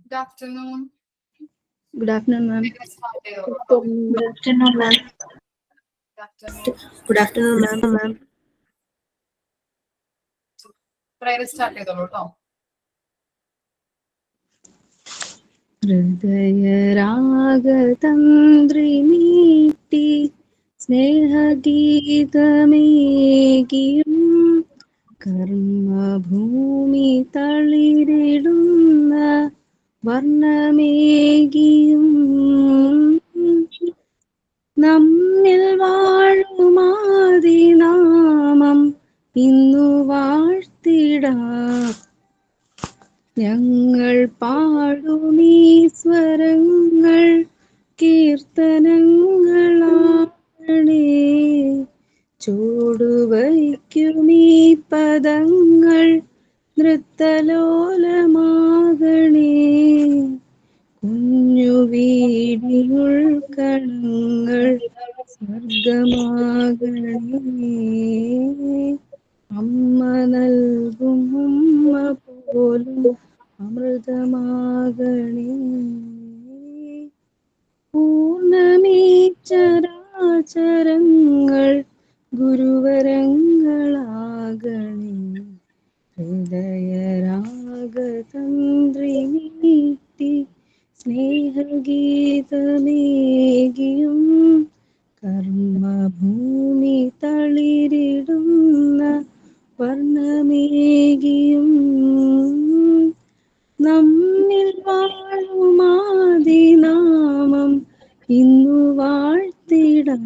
Good afternoon. Good afternoon, ma'am. Good afternoon, ma'am. afternoon. Good afternoon, ma'am. Prayer start ചെയ്തോളൂ കേട്ടോ. ഹൃദയരാഗതന്ത്രിമീട്ടി സ്നേഹഗീതമേകിയും കർമ്മഭൂമി തളിരിടുന്ന വർണ്ണമേകിയും നമ്മിൽ വാഴുമാതിനാമം ഇന്നു വാഴ്ത്തിടാം. ഞങ്ങൾ പാടുമീ സ്വരങ്ങൾ കീർത്തനങ്ങളാണേ. ചൂടുവയ്ക്കുമീ പദങ്ങൾ നൃത്തലോലമാകണേ. കുഞ്ഞു വീടിനുൾക്കണങ്ങൾ സ്വർഗമാകണേ. അമ്മ നൽകും ഉമ്മ പോലും അമൃതമാകണേ. പൂർണ്ണമീ ചരാചരങ്ങൾ ഗുരുവരങ്ങളാകണേ. ഹൃദയരാഗതന്ത്രിമീട്ടി സ്നേഹഗീതമേകിയും കർമ്മഭൂമി തളിരിടുന്ന വർണ്ണമേകിയും നമ്മിൽ വാഴുമാതിനാമം ഇന്നു വാഴ്ത്തിടാം.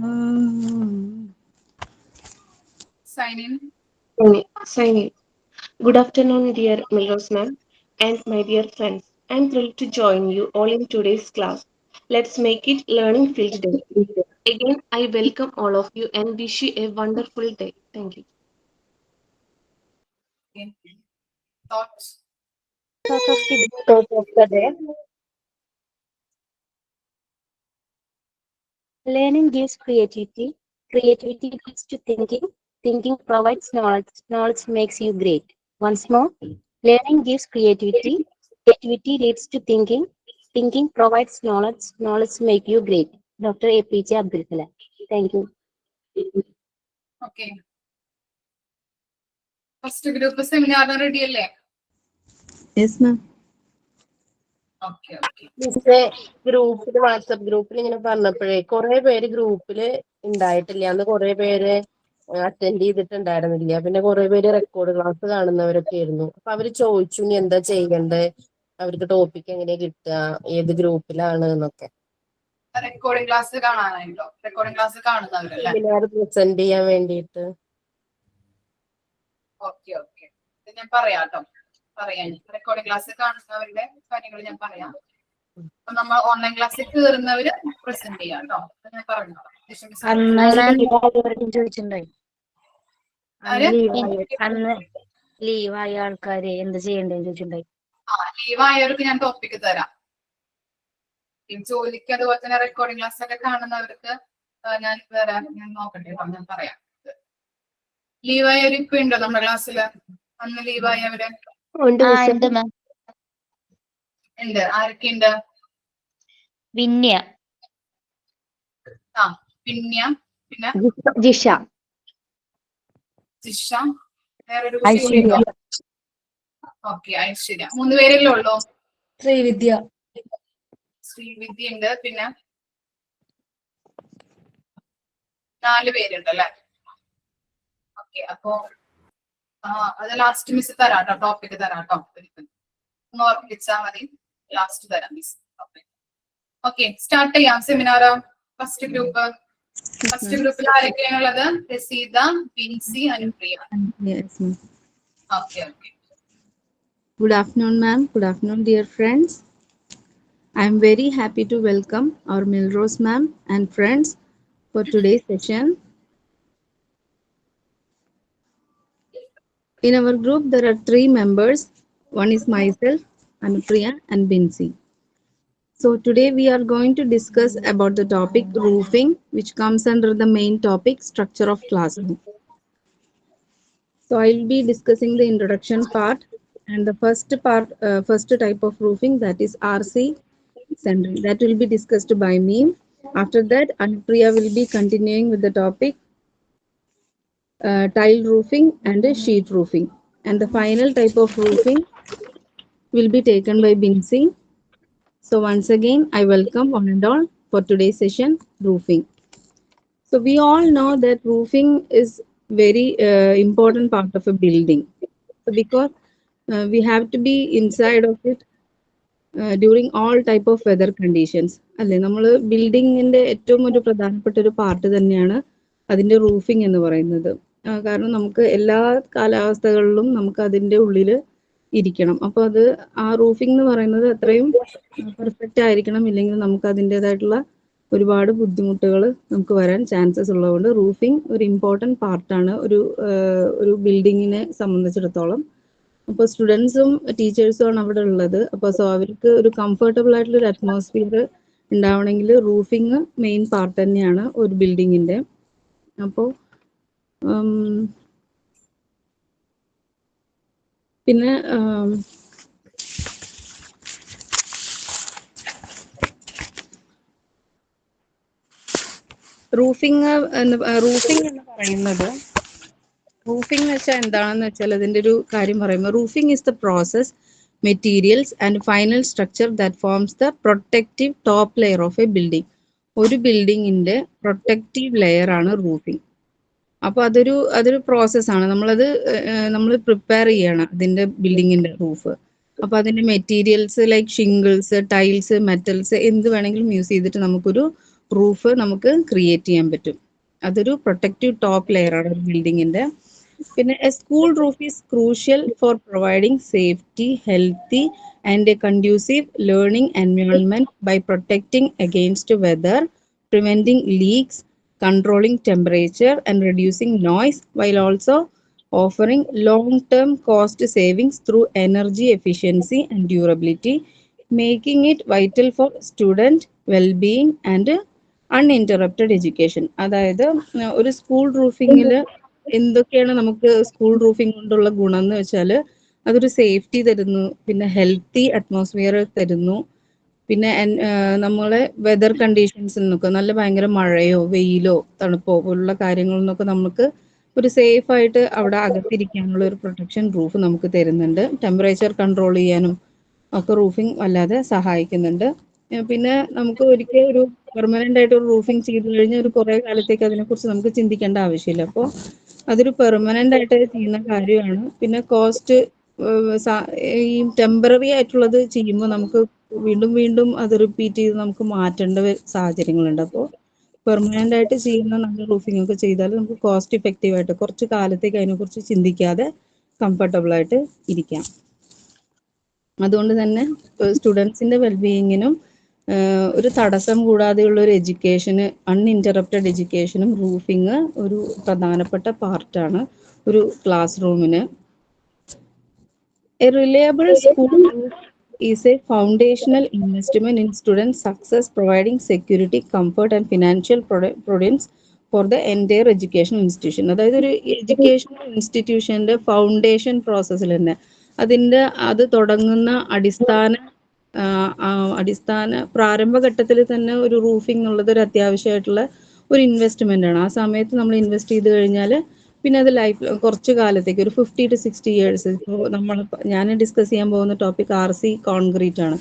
Sign in. Sign in. Good afternoon, dear Melrose ma'am and my dear friends. I'm thrilled to join you all in today's class. Let's make it learning field day. Again, I welcome all of you and wish you a wonderful day. Thank you. Okay. Thoughts. Thought of the day. Learning gives creativity. Creativity leads to thinking. Thinking provides knowledge. Knowledge makes you great. Once more, learning gives creativity. Creativity leads to thinking. Thinking provides knowledge. Knowledge makes you great. Dr. APJ Abdul Kalam. Thank you. Okay. First group seminar ready അല്ലേ? Yes, ma'am. Okay. ഗ്രൂപ്പിൽ WhatsApp ഗ്രൂപ്പിൽ ഇങ്ങനെ പറഞ്ഞപ്പോഴേ കുറെ പേര് ഗ്രൂപ്പിൽ ഉണ്ടായിട്ടില്ല. അന്ന് കുറെ പേര് അറ്റൻഡ് ചെയ്തിട്ടുണ്ടായിരുന്നില്ല. പിന്നെ കുറെ പേര് റെക്കോർഡ് ക്ലാസ് കാണുന്നവരൊക്കെ ആയിരുന്നു. അപ്പൊ അവര് ചോദിച്ചു ഇനി എന്താ ചെയ്യണ്ടേ, അവർക്ക് ടോപ്പിക് എങ്ങനെയാ കിട്ടുക, ഏത് ഗ്രൂപ്പിലാണ് എന്നൊക്കെ. റെക്കോർഡിംഗ് ക്ലാസ് കാണാനായിട്ടോ? റെക്കോർഡിംഗ് ക്ലാസ് കാണുന്നവരല്ലേ? സെമിനാർ പ്രസന്റ് ചെയ്യാൻ വേണ്ടിയിട്ട്. ഓക്കെ. ഞാൻ പറയാം കേട്ടോ. റെക്കോർഡിംഗ് ക്ലാസ് കാണുന്നവരുടെ കാര്യങ്ങൾ ഞാൻ പറയാം. അപ്പൊ നമ്മൾ ഓൺലൈൻ ക്ലാസ്സിൽ കയറുന്നവര് പ്രസന്റ് ചെയ്യാം കേട്ടോ. ഞാൻ പറഞ്ഞോളാം. അന്ന് ലീവായ ആൾക്കാര് എന്ത് ചെയ്യണ്ടെന്ന് ചോദിച്ചിട്ടുണ്ടായി. ലീവായവർക്ക് ഞാൻ ടോപ്പിക്ക് തരാം. ജോലിക്ക് അതുപോലെ തന്നെ റെക്കോർഡിംഗ് ക്ലാസ് ഒക്കെ കാണുന്നവർക്ക് ഞാൻ വരാൻ ഞാൻ നോക്കട്ടെ, ഞാൻ പറയാം. ലീവായവർ ഇപ്പൊ ഉണ്ടോ നമ്മുടെ ക്ലാസ്സില്? അന്ന് ലീവായവര് ഉണ്ട്. ആരൊക്കെ ഉണ്ട്? വിന്യ, പിന്നെ ജിഷ, ജിഷ, വേറൊരു കുട്ടി ഉണ്ടോ? ഓക്കെ, ഐശ്വര്യ. 3 പേരല്ലേ ഉള്ളൂ? ശ്രീവിദ്യ ഉണ്ട്. പിന്നെ 4 പേരുണ്ട് അല്ലെ? ഓക്കെ. അപ്പൊ അത് ലാസ്റ്റ് മിസ് തരാട്ടോ, ടോപ്പിക് തരാട്ടോ. ഒന്ന് ഓർമ്മിച്ചാ മതി, ലാസ്റ്റ് തരാം മിസ് ടോപ്പിക്. ഓക്കെ, സ്റ്റാർട്ട് ചെയ്യാം സെമിനാർ. ഫസ്റ്റ് ഗ്രൂപ്പിൽ ആരൊക്കെയാണുള്ളത്? Raseetha, Binsy, Anupriya. Yes, ma'am. Okay. Good afternoon, ma'am. Good afternoon, dear friends. I am very happy to welcome our Melrose ma'am and friends for today's session. In our group, there are 3 members. One is myself, Anupriya, and Binsi. So today we are going to discuss about the topic roofing, which comes under the main topic structure of classroom. So I will be discussing the introduction part And the first type of roofing, that is RC centering, that will be discussed by me. After that, Anupriya will be continuing with the topic tile roofing and sheet roofing. And the final type of roofing will be taken by Binsi. So once again, I welcome one and all for today's session, roofing. So we all know that roofing is very important part of a building. So because we have to be inside of it during all type of weather conditions അല്ലേ നമ്മൾ ബിൽഡിങ്ങിന്റെ ഏറ്റവും ഒരു പ്രധാനപ്പെട്ട ഒരു part തന്നെയാണ് അതിന്റെ roofing എന്ന് പറയുന്നത്. കാരണം നമുക്ക് എല്ലാ കാലാവസ്ഥകളിലും നമുക്ക് അതിന്റെ ഉള്ളിൽ ഇരിക്കണം. അപ്പോൾ അത് ആ റൂഫിംഗ് എന്ന് പറയുന്നത് അത്രയും പെർഫെക്റ്റ് ആയിരിക്കണം, ഇല്ലെങ്കിൽ നമുക്ക് അതിൻ്റെതായിട്ടുള്ള ഒരുപാട് ബുദ്ധിമുട്ടുകൾ നമുക്ക് വരാൻ ചാൻസസ് ഉള്ളതുകൊണ്ട് റൂഫിംഗ് ഒരു ഇമ്പോർട്ടൻറ്റ് പാർട്ടാണ് ഒരു ബിൽഡിങ്ങിനെ സംബന്ധിച്ചിടത്തോളം. അപ്പോൾ സ്റ്റുഡൻസും ടീച്ചേഴ്സും ആണ് അവിടെ ഉള്ളത്. അപ്പോൾ സോ അവർക്ക് ഒരു കംഫർട്ടബിൾ ആയിട്ടുള്ള ഒരു അറ്റ്മോസ്ഫിയർ ഉണ്ടാവണമെങ്കിൽ റൂഫിംഗ് മെയിൻ പാർട്ട് തന്നെയാണ് ഒരു ബിൽഡിങ്ങിന്റെ. അപ്പോൾ പിന്നെ റൂഫിംഗ് എന്ന് പറയുന്നത്, റൂഫിംഗ് എന്ന് വെച്ചാൽ എന്താണെന്ന് വെച്ചാൽ അതിന്റെ ഒരു കാര്യം പറയുമ്പോൾ roofing is the process, materials and final structure that forms the protective top layer of A building. ഒരു ബിൽഡിങ്ങിന്റെ പ്രൊട്ടക്റ്റീവ് ലെയർ ആണ് റൂഫിംഗ്. അപ്പോൾ അതൊരു പ്രോസസ്സാണ്. നമ്മൾ പ്രിപ്പയർ ചെയ്യണം അതിന്റെ ബിൽഡിങ്ങിന്റെ റൂഫ്. അപ്പോൾ അതിന്റെ materials like shingles, tiles, metals എന്ത് വേണമെങ്കിലും യൂസ് ചെയ്തിട്ട് നമുക്കൊരു റൂഫ് നമുക്ക് ക്രിയേറ്റ് ചെയ്യാൻ പറ്റും. അതൊരു പ്രൊട്ടക്റ്റീവ് ടോപ്പ് ലെയർ ആണ് ഒരു ബിൽഡിങ്ങിന്റെ. പിന്നെ a school roof is crucial for providing safety, healthy and a conducive learning environment by protecting against weather, preventing leaks, controlling temperature and reducing noise, while also offering long-term cost savings through energy efficiency and durability, making it vital for student well-being and uninterrupted education. അതായത് ഒരു school റൂഫിങ്ങിൽ എന്തൊക്കെയാണ് നമുക്ക് school roofing കൊണ്ടുള്ള ഗുണം എന്ന് വെച്ചാൽ അതൊരു safety തരുന്നു, പിന്നെ ഹെൽത്തി അറ്റ്മോസ്ഫിയർ തരുന്നു, പിന്നെ നമ്മളെ വെതർ കണ്ടീഷൻസിൽ നിന്നൊക്കെ നല്ല ഭയങ്കര മഴയോ വെയിലോ തണുപ്പോ പോലുള്ള കാര്യങ്ങളിൽ നിന്നൊക്കെ നമുക്ക് ഒരു സേഫ് ആയിട്ട് അവിടെ അകത്തിരിക്കാനുള്ള ഒരു പ്രൊട്ടക്ഷൻ റൂഫ് നമുക്ക് തരുന്നുണ്ട്. ടെമ്പറേച്ചർ കൺട്രോൾ ചെയ്യാനും ഒക്കെ റൂഫിംഗ് വല്ലാതെ സഹായിക്കുന്നുണ്ട്. പിന്നെ നമുക്ക് ഒരിക്കൽ ഒരു പെർമനന്റ് ആയിട്ട് ഒരു റൂഫിംഗ് ചെയ്തു കഴിഞ്ഞാൽ ഒരു കുറെ കാലത്തേക്ക് അതിനെക്കുറിച്ച് നമുക്ക് ചിന്തിക്കേണ്ട ആവശ്യമില്ല. അപ്പോൾ അതൊരു പെർമനന്റ് ആയിട്ട് ചെയ്യുന്ന കാര്യമാണ്. പിന്നെ കോസ്റ്റ്, ഈ ടെമ്പററി ആയിട്ടുള്ളത് ചെയ്യുമ്പോൾ നമുക്ക് വീണ്ടും വീണ്ടും അത് റിപ്പീറ്റ് ചെയ്ത് നമുക്ക് മാറ്റേണ്ട സാഹചര്യങ്ങളുണ്ട്. അപ്പോൾ പെർമനന്റ് ആയിട്ട് ചെയ്യുന്ന നല്ല റൂഫിംഗ് ഒക്കെ ചെയ്താൽ നമുക്ക് കോസ്റ്റ് ഇഫക്റ്റീവ് ആയിട്ട് കുറച്ച് കാലത്തേക്ക് അതിനെക്കുറിച്ച് ചിന്തിക്കാതെ കംഫർട്ടബിൾ ആയിട്ട് ഇരിക്കാം. അതുകൊണ്ട് തന്നെ സ്റ്റുഡൻസിന്റെ വെൽബീയിങ്ങിനും ഒരു തടസ്സം കൂടാതെയുള്ള ഒരു എഡ്യൂക്കേഷന്, അൺഇൻറ്ററപ്റ്റഡ് എഡ്യൂക്കേഷനും റൂഫിംഗ് ഒരു പ്രധാനപ്പെട്ട പാർട്ടാണ് ഒരു ക്ലാസ് റൂമിന്. A reliable school roof is a foundational investment in students' success, providing security, comfort, and financial prudence for the entire educational institution. അതായത് ഒരു എഡ്യൂക്കേഷണൽ ഇൻസ്റ്റിറ്റ്യൂഷന്റെ ഫൗണ്ടേഷൻ പ്രോസസ്സിൽ തന്നെ അത് തുടങ്ങുന്ന അടിസ്ഥാന പ്രാരംഭഘട്ടത്തിൽ തന്നെ ഒരു റൂഫിംഗ് ഉള്ളത് ഒരു അത്യാവശ്യമായിട്ടുള്ള ഒരു ഇൻവെസ്റ്റ്മെന്റ് ആണ്. ആ സമയത്ത് നമ്മൾ ഇൻവെസ്റ്റ് ചെയ്ത് കഴിഞ്ഞാൽ പിന്നെ അത് ലൈഫ് കുറച്ച് കാലത്തേക്ക് ഒരു 50 to 60 years. ഇപ്പോൾ ഞാൻ ഡിസ്കസ് ചെയ്യാൻ പോകുന്ന ടോപ്പിക് RC കോൺക്രീറ്റ് ആണ്.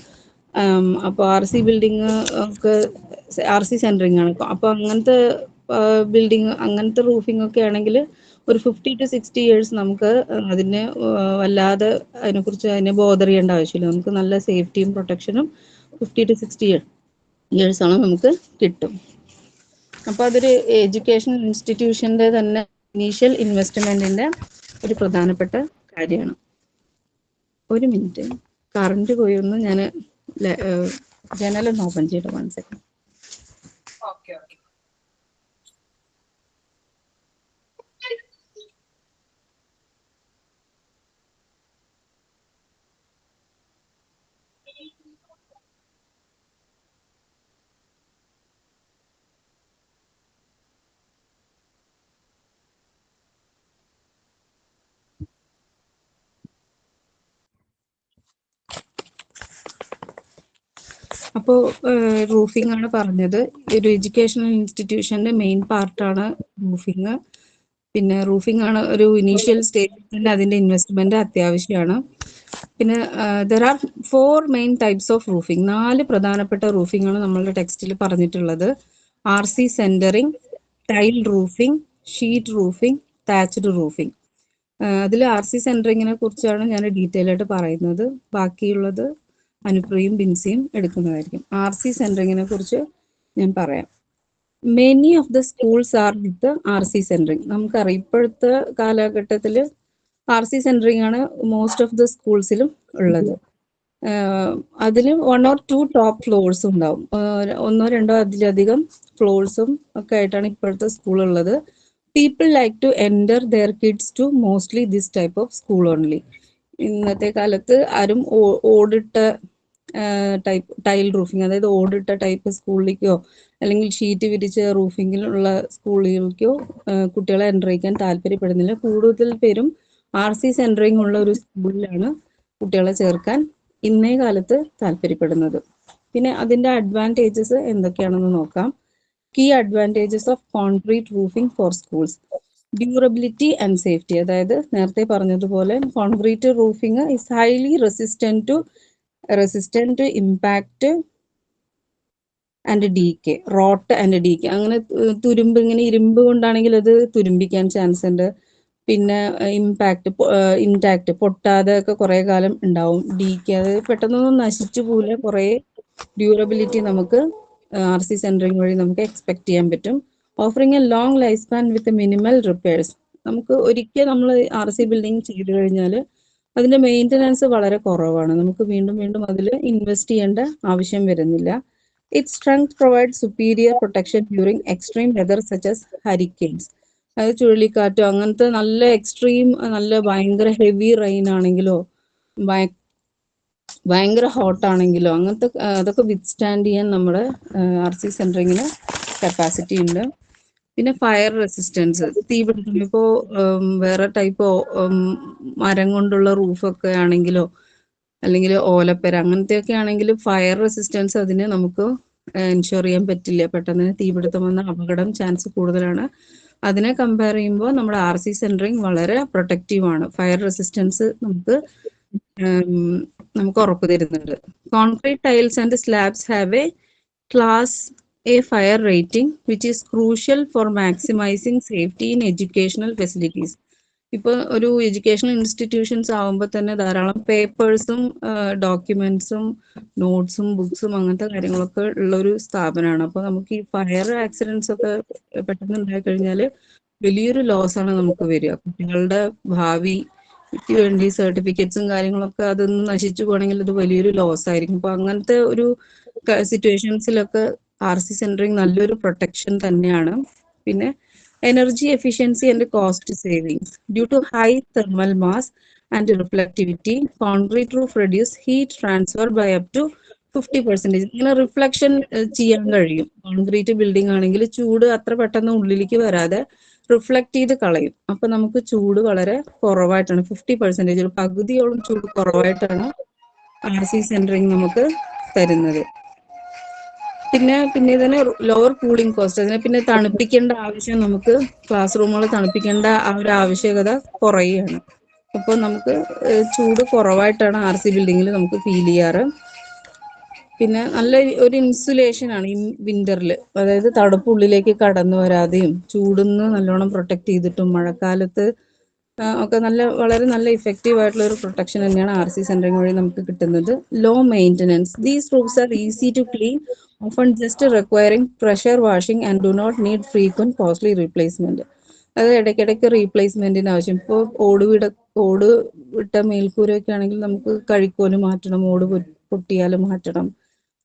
അപ്പോൾ RC ബിൽഡിങ് ഒക്കെ RC സെൻറ്ററിങ് ആണ്. അപ്പോൾ അങ്ങനത്തെ ബിൽഡിങ്, അങ്ങനത്തെ റൂഫിംഗ് ഒക്കെ ആണെങ്കിൽ ഒരു 50 to 60 years നമുക്ക് അതിനെ വല്ലാതെ അതിനെ ബോദർ ചെയ്യേണ്ട ആവശ്യമില്ല. നമുക്ക് നല്ല സേഫ്റ്റിയും പ്രൊട്ടക്ഷനും 50 to 60 years ആണ് നമുക്ക് കിട്ടും. അപ്പോൾ അതൊരു എഡ്യൂക്കേഷണൽ ഇൻസ്റ്റിറ്റ്യൂഷന്റെ തന്നെ ഇനീഷ്യൽ ഇൻവെസ്റ്റ്മെന്റിന്റെ ഒരു പ്രധാനപ്പെട്ട കാര്യമാണ്. ഒരു മിനിറ്റ്, കറണ്ട് പോയി, ഒന്ന് ഞാൻ ജനലൊന്ന് ഓപ്പൺ ചെയ്യട്ടെ. 1 second. Okay okay. അപ്പോൾ റൂഫിംഗ് ആണ് പറഞ്ഞത്. ഒരു എഡ്യൂക്കേഷണൽ ഇൻസ്റ്റിറ്റ്യൂഷന്റെ മെയിൻ പാർട്ടാണ് റൂഫിംഗ്. പിന്നെ റൂഫിംഗ് ആണ് ഒരു ഇനീഷ്യൽ സ്റ്റേജിൽ തന്നെ അതിന്റെ ഇൻവെസ്റ്റ്മെന്റ് അത്യാവശ്യമാണ്. പിന്നെ there are 4 main types of roofing. 4 പ്രധാനപ്പെട്ട റൂഫിംഗ് ആണ് നമ്മളുടെ ടെക്സ്റ്റിൽ പറഞ്ഞിട്ടുള്ളത്. RC centering, tile roofing, sheet roofing, thatched roofing. അതിൽ RC സെന്ററിങ്ങിനെ കുറിച്ചാണ് ഞാൻ ഡീറ്റെയിൽ ആയിട്ട് പറയുന്നത്. ബാക്കിയുള്ളത് അനുപ്രിയും ബിൻസിയും എടുക്കുന്നതായിരിക്കും. RC സെന്ററിങ്ങിനെ കുറിച്ച് ഞാൻ പറയാം. Many of the schools are with RC centring. നമുക്കറിയാം ഇപ്പോഴത്തെ കാലഘട്ടത്തിൽ RC സെന്ററിങ് ആണ് മോസ്റ്റ് ഓഫ് ദ സ്കൂൾസിലും ഉള്ളത്. അതിൽ 1 or 2 ടോപ്പ് ഫ്ലോർസ് ഉണ്ടാവും. 1 or 2 അതിലധികം ഫ്ലോർസും ഒക്കെ ആയിട്ടാണ് ഇപ്പോഴത്തെ സ്കൂൾ ഉള്ളത്. People like to enter their kids to mostly this type of school only. ഇന്നത്തെ കാലത്ത് ആരും ഓടിട്ട ടൈൽ റൂഫിംഗ്, അതായത് ഓടിട്ട ടൈപ്പ് സ്കൂളിലേക്കോ അല്ലെങ്കിൽ ഷീറ്റ് വിരിച്ച റൂഫിങ്ങിലുള്ള സ്കൂളുകൾക്കോ കുട്ടികളെ എൻ്റർ ചെയ്യാൻ താല്പര്യപ്പെടുന്നില്ല. കൂടുതൽ പേരും RC സെന്ററിങ് ഉള്ള ഒരു സ്കൂളിലാണ് കുട്ടികളെ ചേർക്കാൻ ഇന്നേ കാലത്ത് താല്പര്യപ്പെടുന്നത്. പിന്നെ അതിന്റെ അഡ്വാൻറ്റേജസ് എന്തൊക്കെയാണെന്ന് നോക്കാം. Key advantages of concrete roofing for schools. Durability and safety. അതായത് നേരത്തെ പറഞ്ഞതുപോലെ concrete roofing is highly resistant to impact and decay, rot and decay. അങ്ങനെ തുരുമ്പ്, ഇങ്ങനെ ഇരുമ്പ് കൊണ്ടാണെങ്കിൽ അത് തുരുമ്പിക്കാൻ ചാൻസ് ഉണ്ട്. പിന്നെ ഇൻടാക്ട്, പൊട്ടാതെ ഒക്കെ കുറെ കാലം ഉണ്ടാവും. ഡീക്കെ, അത് പെട്ടെന്നൊന്നും നശിച്ചു പോലെ കുറെ ഡ്യൂറബിലിറ്റി നമുക്ക് RC സെന്ററിങ് വഴി നമുക്ക് എക്സ്പെക്ട് ചെയ്യാൻ പറ്റും. Offering A long life span with minimal repairs. നമുക്ക് ഒരിക്കൽ നമ്മൾ RC ബിൽഡിംഗ് ചെയ്തു കഴിഞ്ഞാൽ അതിന്റെ മെയിൻ്റനൻസ് വളരെ കുറവാണ്. നമുക്ക് വീണ്ടും വീണ്ടും അതിൽ ഇൻവെസ്റ്റ് ചെയ്യേണ്ട ആവശ്യം വരുന്നില്ല. Its strength provides superior protection during extreme weather such as hurricanes. അതായത് ചുഴലിക്കാറ്റോ അങ്ങനത്തെ നല്ല എക്സ്ട്രീം, നല്ല ഭയങ്കര ഹെവി റെയിൻ ആണെങ്കിലോ ഭയങ്കര ഹോട്ട് ആണെങ്കിലോ അങ്ങനത്തെ അതൊക്കെ വിത്ത്സ്റ്റാൻഡ് ചെയ്യാൻ നമ്മുടെ RC സെന്ററിങ്ങിന് കപ്പാസിറ്റി ഉണ്ട്. പിന്നെ ഫയർ റെസിസ്റ്റൻസ്, തീപിടുത്തം. ഇപ്പോൾ വേറെ ടൈപ്പ് മരം കൊണ്ടുള്ള റൂഫൊക്കെ ആണെങ്കിലോ അല്ലെങ്കിൽ ഓലപ്പര അങ്ങനത്തെയൊക്കെ ആണെങ്കിൽ ഫയർ റെസിസ്റ്റൻസ് അതിന് നമുക്ക് എൻഷുർ ചെയ്യാൻ പറ്റില്ല. പെട്ടെന്ന് തീപിടുത്തം വന്ന അപകടം ചാൻസ് കൂടുതലാണ്. അതിനെ കമ്പയർ ചെയ്യുമ്പോൾ നമ്മുടെ RC സെന്ററിങ് വളരെ പ്രൊട്ടക്റ്റീവ് ആണ്. ഫയർ റെസിസ്റ്റൻസ് നമുക്ക് ഉറപ്പ് തരുന്നുണ്ട്. Concrete tiles and slabs have A class A fire rating which is crucial for maximizing safety in educational facilities. ഇപ്പോൾ ഒരു എഡ്യൂക്കേഷണൽ ഇൻസ്റ്റിറ്റ്യൂഷൻസ് ആവുമ്പോൾ തന്നെ ധാരാളം പേപ്പേഴ്സും ഡോക്യുമെന്റ്സും നോട്ട്സും ബുക്സും അങ്ങനത്തെ കാര്യങ്ങളൊക്കെ ഉള്ള ഒരു സ്ഥാപനമാണ്. അപ്പോൾ നമുക്ക് ഈ ഫയർ ആക്സിഡൻസ് ഒക്കെ പെട്ടെന്ന് ഉണ്ടായി കഴിഞ്ഞാൽ വലിയൊരു ലോസ് ആണ് നമുക്ക് വരിക. കുട്ടികളുടെ ഭാവിക്ക് വേണ്ടി സർട്ടിഫിക്കറ്റ്സും കാര്യങ്ങളൊക്കെ അതൊന്ന് നശിച്ചു പോകണമെങ്കിൽ അത് വലിയൊരു ലോസ് ആയിരിക്കും. അപ്പോൾ അങ്ങനത്തെ ഒരു സിറ്റുവേഷൻസിലൊക്കെ RC സെന്ററിങ് നല്ലൊരു പ്രൊട്ടക്ഷൻ തന്നെയാണ്. പിന്നെ energy efficiency and cost savings. Due to high thermal mass and reflectivity, concrete roof reduce heat transfer by up to 50%. ഇങ്ങനെ റിഫ്ലക്ഷൻ ചെയ്യാൻ കഴിയും. കോൺക്രീറ്റ് ബിൽഡിംഗ് ആണെങ്കിൽ ചൂട് അത്ര പെട്ടെന്ന് ഉള്ളിലേക്ക് വരാതെ റിഫ്ലക്ട് ചെയ്ത് കളയും. അപ്പൊ നമുക്ക് ചൂട് വളരെ കുറവായിട്ടാണ്, 50%, ഒരു പകുതിയോളം ചൂട് കുറവായിട്ടാണ് RC സെന്ററിങ് നമുക്ക് തരുന്നത്. പിന്നെ ഇതിന് ലോവർ കൂളിംഗ് കോസ്റ്റ്. അതിനെ പിന്നെ തണുപ്പിക്കേണ്ട ആവശ്യം, നമുക്ക് ക്ലാസ് റൂമുകൾ തണുപ്പിക്കേണ്ട ആ ഒരു ആവശ്യകത കുറയുകയാണ്. അപ്പോൾ നമുക്ക് ചൂട് കുറവായിട്ടാണ് RC ബിൽഡിങ്ങിൽ നമുക്ക് ഫീൽ ചെയ്യാറ്. പിന്നെ നല്ല ഒരു ഇൻസുലേഷൻ ആണ് ഈ വിന്ററിൽ, അതായത് തണുപ്പ് ഉള്ളിലേക്ക് കടന്നു വരാതെയും ചൂടുന്ന് നല്ലോണം പ്രൊട്ടക്ട് ചെയ്തിട്ടും മഴക്കാലത്ത് ഒക്കെ വളരെ നല്ല ഇഫക്റ്റീവ് ആയിട്ടുള്ള ഒരു പ്രൊട്ടക്ഷൻ തന്നെയാണ് RC സെന്ററിങ് വഴി നമുക്ക് കിട്ടുന്നത്. Low maintenance. These roofs are easy to clean, often just requiring pressure washing and do not need frequent costly replacement. അത് ഇടയ്ക്കിടയ്ക്ക് റീപ്ലേസ്മെന്റിന് ആവശ്യം. ഇപ്പോൾ ഓട് വിട്ട മേൽക്കൂരയൊക്കെ ആണെങ്കിൽ നമുക്ക് കഴിക്കോല് മാറ്റണം, ഓട് പൊട്ടിയാൽ മാറ്റണം.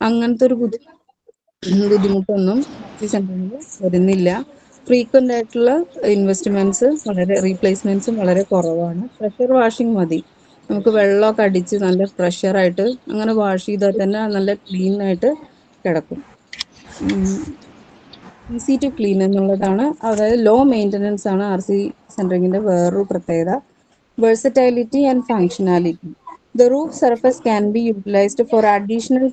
അങ്ങനത്തെ ഒരു ബുദ്ധിമുട്ടൊന്നും RC സെന്ററിൽ വരുന്നില്ല. ഫ്രീക്വന്റ് ആയിട്ടുള്ള ഇൻവെസ്റ്റ്മെന്റ്സ്, റീപ്ലേസ്മെന്റ്സും വളരെ കുറവാണ്. പ്രഷർ വാഷിംഗ് മതി. നമുക്ക് വെള്ളമൊക്കെ അടിച്ച് നല്ല പ്രഷറായിട്ട് അങ്ങനെ വാഷ് ചെയ്താൽ തന്നെ നല്ല ക്ലീൻ ആയിട്ട് കിടക്കും. ഈസി ടു ക്ലീൻ എന്നുള്ളതാണ്, അതായത് ലോ മെയിൻ്റനൻസ് ആണ് RC സെന്ററിങ്ങിന്റെ വേറൊരു പ്രത്യേകത. Versatility and functionality. The roof surface can be utilized for additional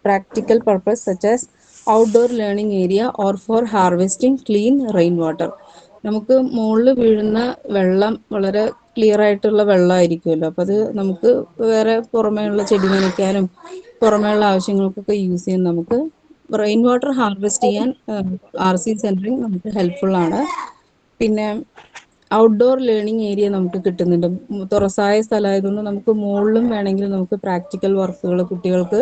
practical purpose such as outdoor learning area or for harvesting clean rainwater. നമുക്ക് മുകളിൽ വീഴുന്ന വെള്ളം വളരെ ക്ലിയർ ആയിട്ടുള്ള വെള്ളമായിരിക്കുമല്ലോ, അപ്പോൾ അത് നമുക്ക് വേറെ പുറമേയുള്ള ചെടി നനയ്ക്കാനും പുറമേയുള്ള ആവശ്യങ്ങൾക്കൊക്കെ യൂസ് ചെയ്യാൻ നമുക്ക് റെയിൻ വാട്ടർ ഹാർവെസ്റ്റ് ചെയ്യാൻ RC സെൻറ്ററിങ് നമുക്ക് ഹെൽപ്ഫുൾ ആണ്. പിന്നെ ഔട്ട്ഡോർ ലേണിംഗ് ഏരിയ നമുക്ക് കിട്ടുന്നുണ്ട്. തുറസായ സ്ഥലമായതുകൊണ്ട് നമുക്ക് മുകളിലും വേണമെങ്കിൽ നമുക്ക് പ്രാക്ടിക്കൽ വർക്കുകൾ കുട്ടികൾക്ക്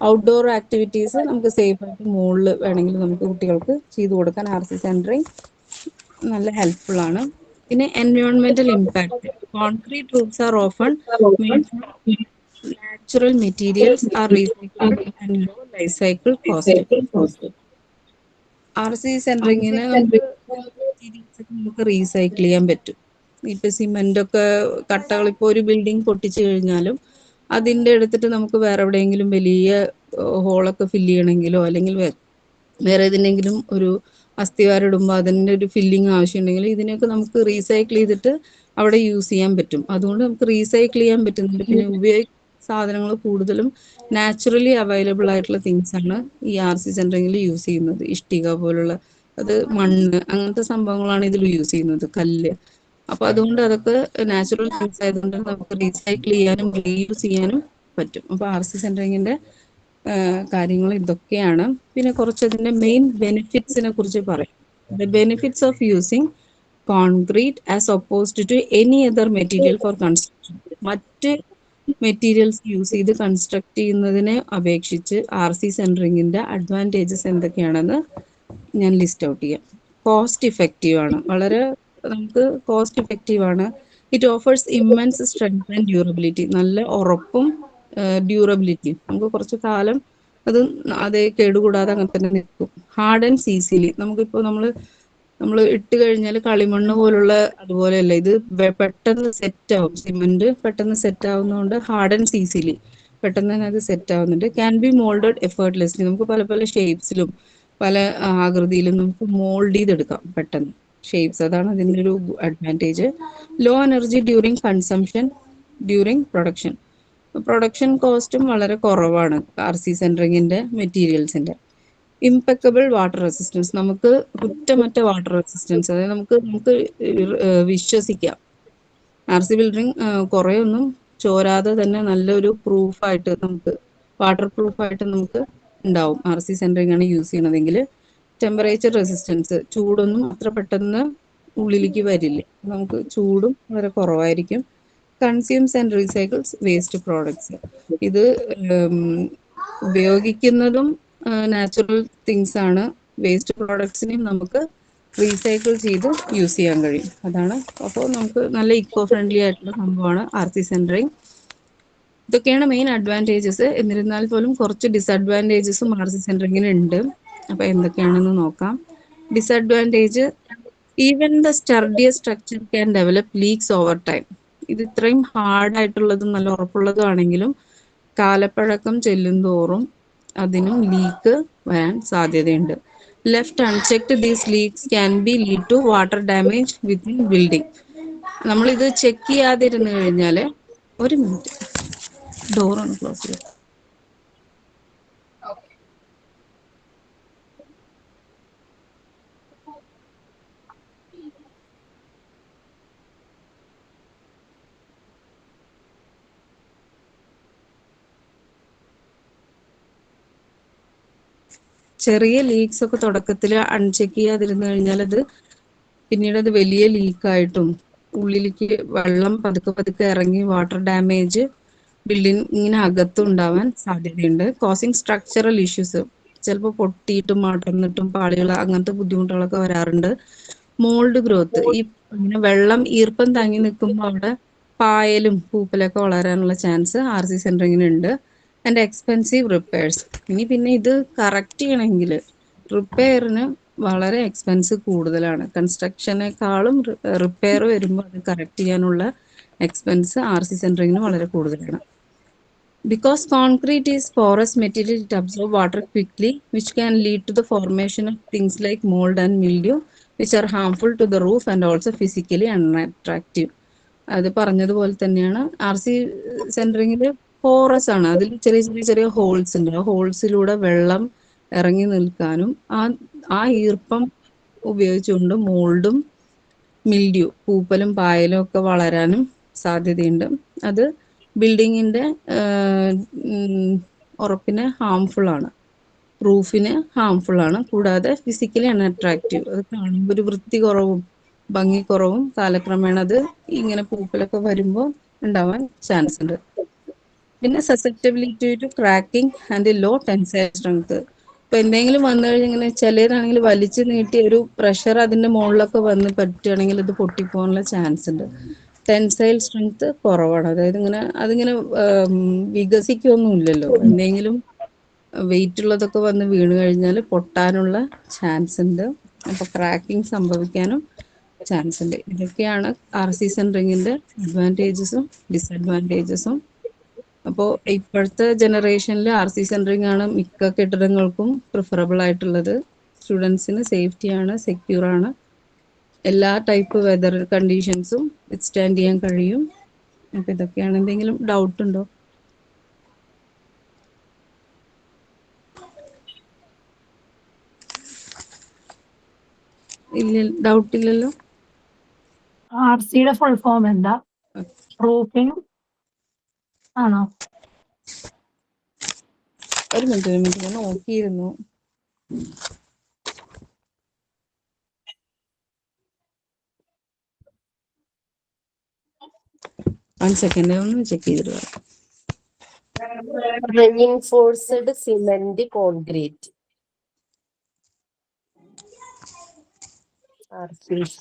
ഔട്ട്ഡോർ ആക്ടിവിറ്റീസ് നമുക്ക് സേഫ് ആയിട്ട് മുകളിൽ വേണമെങ്കിൽ നമുക്ക് കുട്ടികൾക്ക് ചെയ്തു കൊടുക്കാൻ RC സെൻറ്ററിങ് നല്ല ഹെൽപ്ഫുൾ ആണ്. പിന്നെ എൻവയോൺമെന്റൽ impact. Concrete roofs are often made from natural materials are recycled and low life cycle cost. RC സെൻറ്ററിങ്ങിന് നമുക്ക് റീസൈക്കിൾ ചെയ്യാൻ പറ്റും. ഇപ്പൊ സിമെന്റ് ഒക്കെ കട്ടകൾ ഇപ്പോൾ ഒരു ബിൽഡിംഗ് പൊട്ടിച്ചു കഴിഞ്ഞാലും അതിന്റെ എടുത്തിട്ട് നമുക്ക് വേറെ എവിടെയെങ്കിലും വലിയ ഹോളൊക്കെ ഫില്ല് ചെയ്യണമെങ്കിലോ അല്ലെങ്കിൽ വേറെ ഏതിനെങ്കിലും ഒരു അസ്ഥിവാരം ഇടുമ്പോൾ അതിൻ്റെ ഒരു ഫില്ലിങ് ആവശ്യമുണ്ടെങ്കിൽ ഇതിനൊക്കെ നമുക്ക് റീസൈക്കിൾ ചെയ്തിട്ട് അവിടെ യൂസ് ചെയ്യാൻ പറ്റും. അതുകൊണ്ട് നമുക്ക് റീസൈക്കിൾ ചെയ്യാൻ പറ്റുന്നുണ്ട്. പിന്നെ സാധനങ്ങൾ കൂടുതലും നാച്ചുറലി അവൈലബിൾ ആയിട്ടുള്ള തിങ്സ് ആണ് ഈ RC സെൻറ്ററിങ്ങിൽ യൂസ് ചെയ്യുന്നത്. ഇഷ്ടിക പോലുള്ള അത് മണ്ണ് അങ്ങനത്തെ സംഭവങ്ങളാണ് ഇതിൽ യൂസ് ചെയ്യുന്നത്, കല്ല്. അപ്പൊ അതുകൊണ്ട് അതൊക്കെ നാച്ചുറൽ തിങ്സ് ആയതുകൊണ്ട് നമുക്ക് റീസൈക്കിൾ ചെയ്യാനും റീയൂസ് ചെയ്യാനും പറ്റും. അപ്പൊ RC സെൻറ്ററിങ്ങിന്റെ കാര്യങ്ങൾ ഇതൊക്കെയാണ്. പിന്നെ കുറച്ച് അതിന്റെ മെയിൻ ബെനിഫിറ്റ്സിനെ കുറിച്ച് പറയാം. The benefits of using concrete as opposed to any other material for construction. മറ്റ് മെറ്റീരിയൽസ് യൂസ് ചെയ്ത് കൺസ്ട്രക്ട് ചെയ്യുന്നതിനെ അപേക്ഷിച്ച് RC സെൻറ്ററിങ്ങിന്റെ അഡ്വാൻറ്റേജസ് എന്തൊക്കെയാണെന്ന് ഞാൻ ലിസ്റ്റ് ഔട്ട് ചെയ്യാം. കോസ്റ്റ് ഇഫക്റ്റീവ് ആണ്, വളരെ നമുക്ക് കോസ്റ്റ് ഇഫക്റ്റീവ് ആണ്. It offers immense strength and durability. നല്ല ഉറപ്പും ഡ്യൂറബിലിറ്റി, നമുക്ക് കുറച്ച് കാലം അത് അതേ കേടുകൂടാതെ അങ്ങനെ തന്നെ നിൽക്കും. ഹാർഡ് ആൻഡ് ഈസിലി, നമുക്കിപ്പോൾ നമ്മൾ ഇട്ട് കഴിഞ്ഞാൽ കളിമണ്ണ് പോലുള്ള അതുപോലെയല്ല, ഇത് പെട്ടെന്ന് സെറ്റ് ആവും. സിമെന്റ് പെട്ടെന്ന് സെറ്റ് ആവുന്നതുകൊണ്ട് ഹാർഡ് ആൻഡ് ഈസിലി പെട്ടെന്ന് തന്നെ അത് സെറ്റ് ആവുന്നുണ്ട്. ക്യാൻ ബി മോൾഡഡ് എഫേർട്ട്ലെസ്ലി, നമുക്ക് പല പല ഷേപ്സിലും പല ആകൃതിയിലും നമുക്ക് മോൾഡ് ചെയ്തെടുക്കാം പെട്ടെന്ന് ഷേപ്സ്. അതാണ് അതിൻ്റെ ഒരു advantage. Low energy during consumption during production കോസ്റ്റും വളരെ കുറവാണ് RC സെൻറ്ററിങ്ങിന്റെ മെറ്റീരിയൽസിന്റെ. ഇംപെക്കബിൾ വാട്ടർ റെസിസ്റ്റൻസ്, നമുക്ക് കുറ്റമറ്റ വാട്ടർ റെസിസ്റ്റൻസ്, അതായത് നമുക്ക് വിശ്വസിക്കാം. RC ബിൽഡിംഗ് കുറേ ഒന്നും ചോരാതെ തന്നെ നല്ലൊരു പ്രൂഫായിട്ട് നമുക്ക് വാട്ടർ പ്രൂഫായിട്ട് നമുക്ക് ഉണ്ടാവും RC സെൻറ്ററിങ് ആണ് യൂസ് ചെയ്യണതെങ്കിൽ. ടെമ്പറേച്ചർ റെസിസ്റ്റൻസ്, ചൂടൊന്നും അത്ര പെട്ടെന്ന് ഉള്ളിലേക്ക് വരില്ല, നമുക്ക് ചൂടും വളരെ കുറവായിരിക്കും. കൺസ്യൂംസ് ആൻഡ് റീസൈക്കിൾസ് വേസ്റ്റ് പ്രോഡക്ട്സ്, ഇത് ഉപയോഗിക്കുന്നതും നാച്ചുറൽ തിങ്സ് ആണ്. വേസ്റ്റ് പ്രോഡക്ട്സിനെയും നമുക്ക് റീസൈക്കിൾ ചെയ്ത് യൂസ് ചെയ്യാൻ കഴിയും. അതാണ്, അപ്പോൾ നമുക്ക് നല്ല ഇക്കോ ഫ്രണ്ട്ലി ആയിട്ടുള്ള സംഭവമാണ് RC സെൻറ്ററിങ്. ഇതൊക്കെയാണ് മെയിൻ അഡ്വാൻറ്റേജസ്. എന്നിരുന്നാൽ പോലും കുറച്ച് ഡിസഡ്വാൻറ്റേജസും RC സെൻറ്ററിങ്ങിന് ഉണ്ട്. അപ്പോൾ എന്തൊക്കെയാണെന്ന് നോക്കാം. Disadvantage, even the sturdier structure can develop leaks over time. ഇത് ഇത്രയും ഹാർഡായിട്ടുള്ളതും നല്ല ഉറപ്പുള്ളതും ആണെങ്കിലും കാലപ്പഴക്കം ചെല്ലുന്തോറും അതിനും ലീക്ക് വരാൻ സാധ്യതയുണ്ട്. Left unchecked these leaks can be lead to water damage within building. നമ്മളിത് ചെക്ക് ചെയ്യാതിരുന്നു കഴിഞ്ഞാൽ, ഒരു മിനിറ്റ് ഡോറൊന്ന് ക്ലോസ് ചെയ്യാം. ഓക്കെ. ചെറിയ ലീക്സ് ഒക്കെ തുടക്കത്തിൽ അൺചെക്ക് ചെയ്യാതിരുന്നു കഴിഞ്ഞാൽ അത് പിന്നീട് അത് വലിയ ലീക്കായിട്ടും ഉള്ളിലേക്ക് വെള്ളം പതുക്കെ പതുക്കെ ഇറങ്ങി വാട്ടർ ഡാമേജ് ബിൽഡിങ്ങിന് അകത്തും ഉണ്ടാവാൻ സാധ്യതയുണ്ട്. കോസിങ് സ്ട്രക്ചറൽ ഇഷ്യൂസ്, ചിലപ്പോൾ പൊട്ടിയിട്ടും മടർന്നിട്ടും പാളികൾ അങ്ങനത്തെ ബുദ്ധിമുട്ടുകളൊക്കെ വരാറുണ്ട്. മോൾഡ് ഗ്രോത്ത്, ഈ ഇങ്ങനെ വെള്ളം ഈർപ്പം തങ്ങി നിൽക്കുമ്പോൾ അവിടെ പായലും പൂപ്പലൊക്കെ വളരാനുള്ള ചാൻസ് RC സെൻറ്ററിങ്ങിനുണ്ട്. ആൻഡ് എക്സ്പെൻസീവ് റിപ്പയർസ്, പിന്നെ ഇത് കറക്റ്റ് ചെയ്യണമെങ്കിൽ റിപ്പയറിന് വളരെ എക്സ്പെൻസ് കൂടുതലാണ്. കൺസ്ട്രക്ഷനേക്കാളും റിപ്പയർ വരുമ്പോൾ അത് കറക്റ്റ് ചെയ്യാനുള്ള എക്സ്പെൻസ് RC സെൻറ്ററിങ്ങിന് വളരെ കൂടുതലാണ്. Because concrete is porous material, it absorbs water quickly, which can lead to the formation of things like mold and mildew, which are harmful to the roof and also physically unattractive. അത് പറഞ്ഞതുപോലെ തന്നെയാണ് RC സെൻറ്ററിങ്ങിൽ porous ആണ്. അതിൽ ചെറിയ ചെറിയ ചെറിയ holes ഉണ്ട്. ആ ഹോൾസിലൂടെ വെള്ളം ഇറങ്ങി നിൽക്കാനും ആ ഈർപ്പം ഉപയോഗിച്ചുകൊണ്ട് മോൾഡും മിൽഡ്യൂ പൂപ്പലും പായലും ഒക്കെ വളരാനും സാധ്യതയുണ്ട്. അത് ബിൽഡിങ്ങിന്റെ ഉറപ്പിന് ഹാംഫുൾ ആണ്, റൂഫിന് ഹാംഫുൾ ആണ്. കൂടാതെ ഫിസിക്കലി അൺഅട്രാക്റ്റീവ്, അത് കാണുമ്പോൾ ഒരു വൃത്തി കുറവും ഭംഗി കുറവും കാലക്രമേണ അത് ഇങ്ങനെ പൂപ്പലൊക്കെ വരുമ്പോൾ ഉണ്ടാവാൻ ചാൻസ് ഉണ്ട്. പിന്നെ susceptibility to cracking and low tensile strength. ഇപ്പൊ എന്തെങ്കിലും വന്നു കഴിഞ്ഞാൽ ഇങ്ങനെ ചിലരാണെങ്കിൽ വലിച്ചു നീട്ടി ഒരു പ്രഷർ അതിന്റെ മുകളിലൊക്കെ വന്ന് പറ്റുകയാണെങ്കിൽ ഇത് പൊട്ടിപ്പോകാനുള്ള ചാൻസ് ഉണ്ട്. ടെൻസൈൽ സ്ട്രെങ്ത് കുറവാണ്, അതായത് അതിങ്ങനെ വികസിക്കൊന്നുമില്ലല്ലോ. എന്തെങ്കിലും വെയിറ്റ് ഉള്ളതൊക്കെ വന്ന് വീണ് കഴിഞ്ഞാൽ പൊട്ടാനുള്ള ചാൻസ് ഉണ്ട്. അപ്പൊ ക്രാക്കിംഗ് സംഭവിക്കാനും ചാൻസ് ഉണ്ട്. ഇതൊക്കെയാണ് RC സെൻട്രിങ്ങിന്റെ അഡ്വാൻറ്റേജസും ഡിസഡ്വാൻറ്റേജസും. അപ്പോൾ ഇപ്പോഴത്തെ ജനറേഷനിൽ RC സെൻട്രിങ് ആണ് മിക്ക കെട്ടിടങ്ങൾക്കും പ്രിഫറബിൾ ആയിട്ടുള്ളത്. സ്റ്റുഡൻസിന് സേഫ്റ്റിയാണ്, സെക്യൂർ ആണ്, എല്ലാ ടൈപ്പ് വെതർ കണ്ടീഷൻസും വിത്ത്സ്റ്റാൻഡ് ചെയ്യാൻ കഴിയും. അപ്പൊ ഇതൊക്കെയാണ്. എന്തെങ്കിലും ഡൗട്ട് ഉണ്ടോ? ഇല്ല, ഡൗട്ട് ഇല്ലല്ലോ. RCയുടെ ഫുൾ ഫോം എന്താ? റൂഫിംഗ് ആണോ? ഒരു മിനിറ്റ് ഞാൻ നോക്കിയിരുന്നു. വൺ സെക്കൻഡ്, ഒന്ന് ചെക്ക് ചെയ്തിട്ട് പറയാം. Reinforced cement concrete, RCC.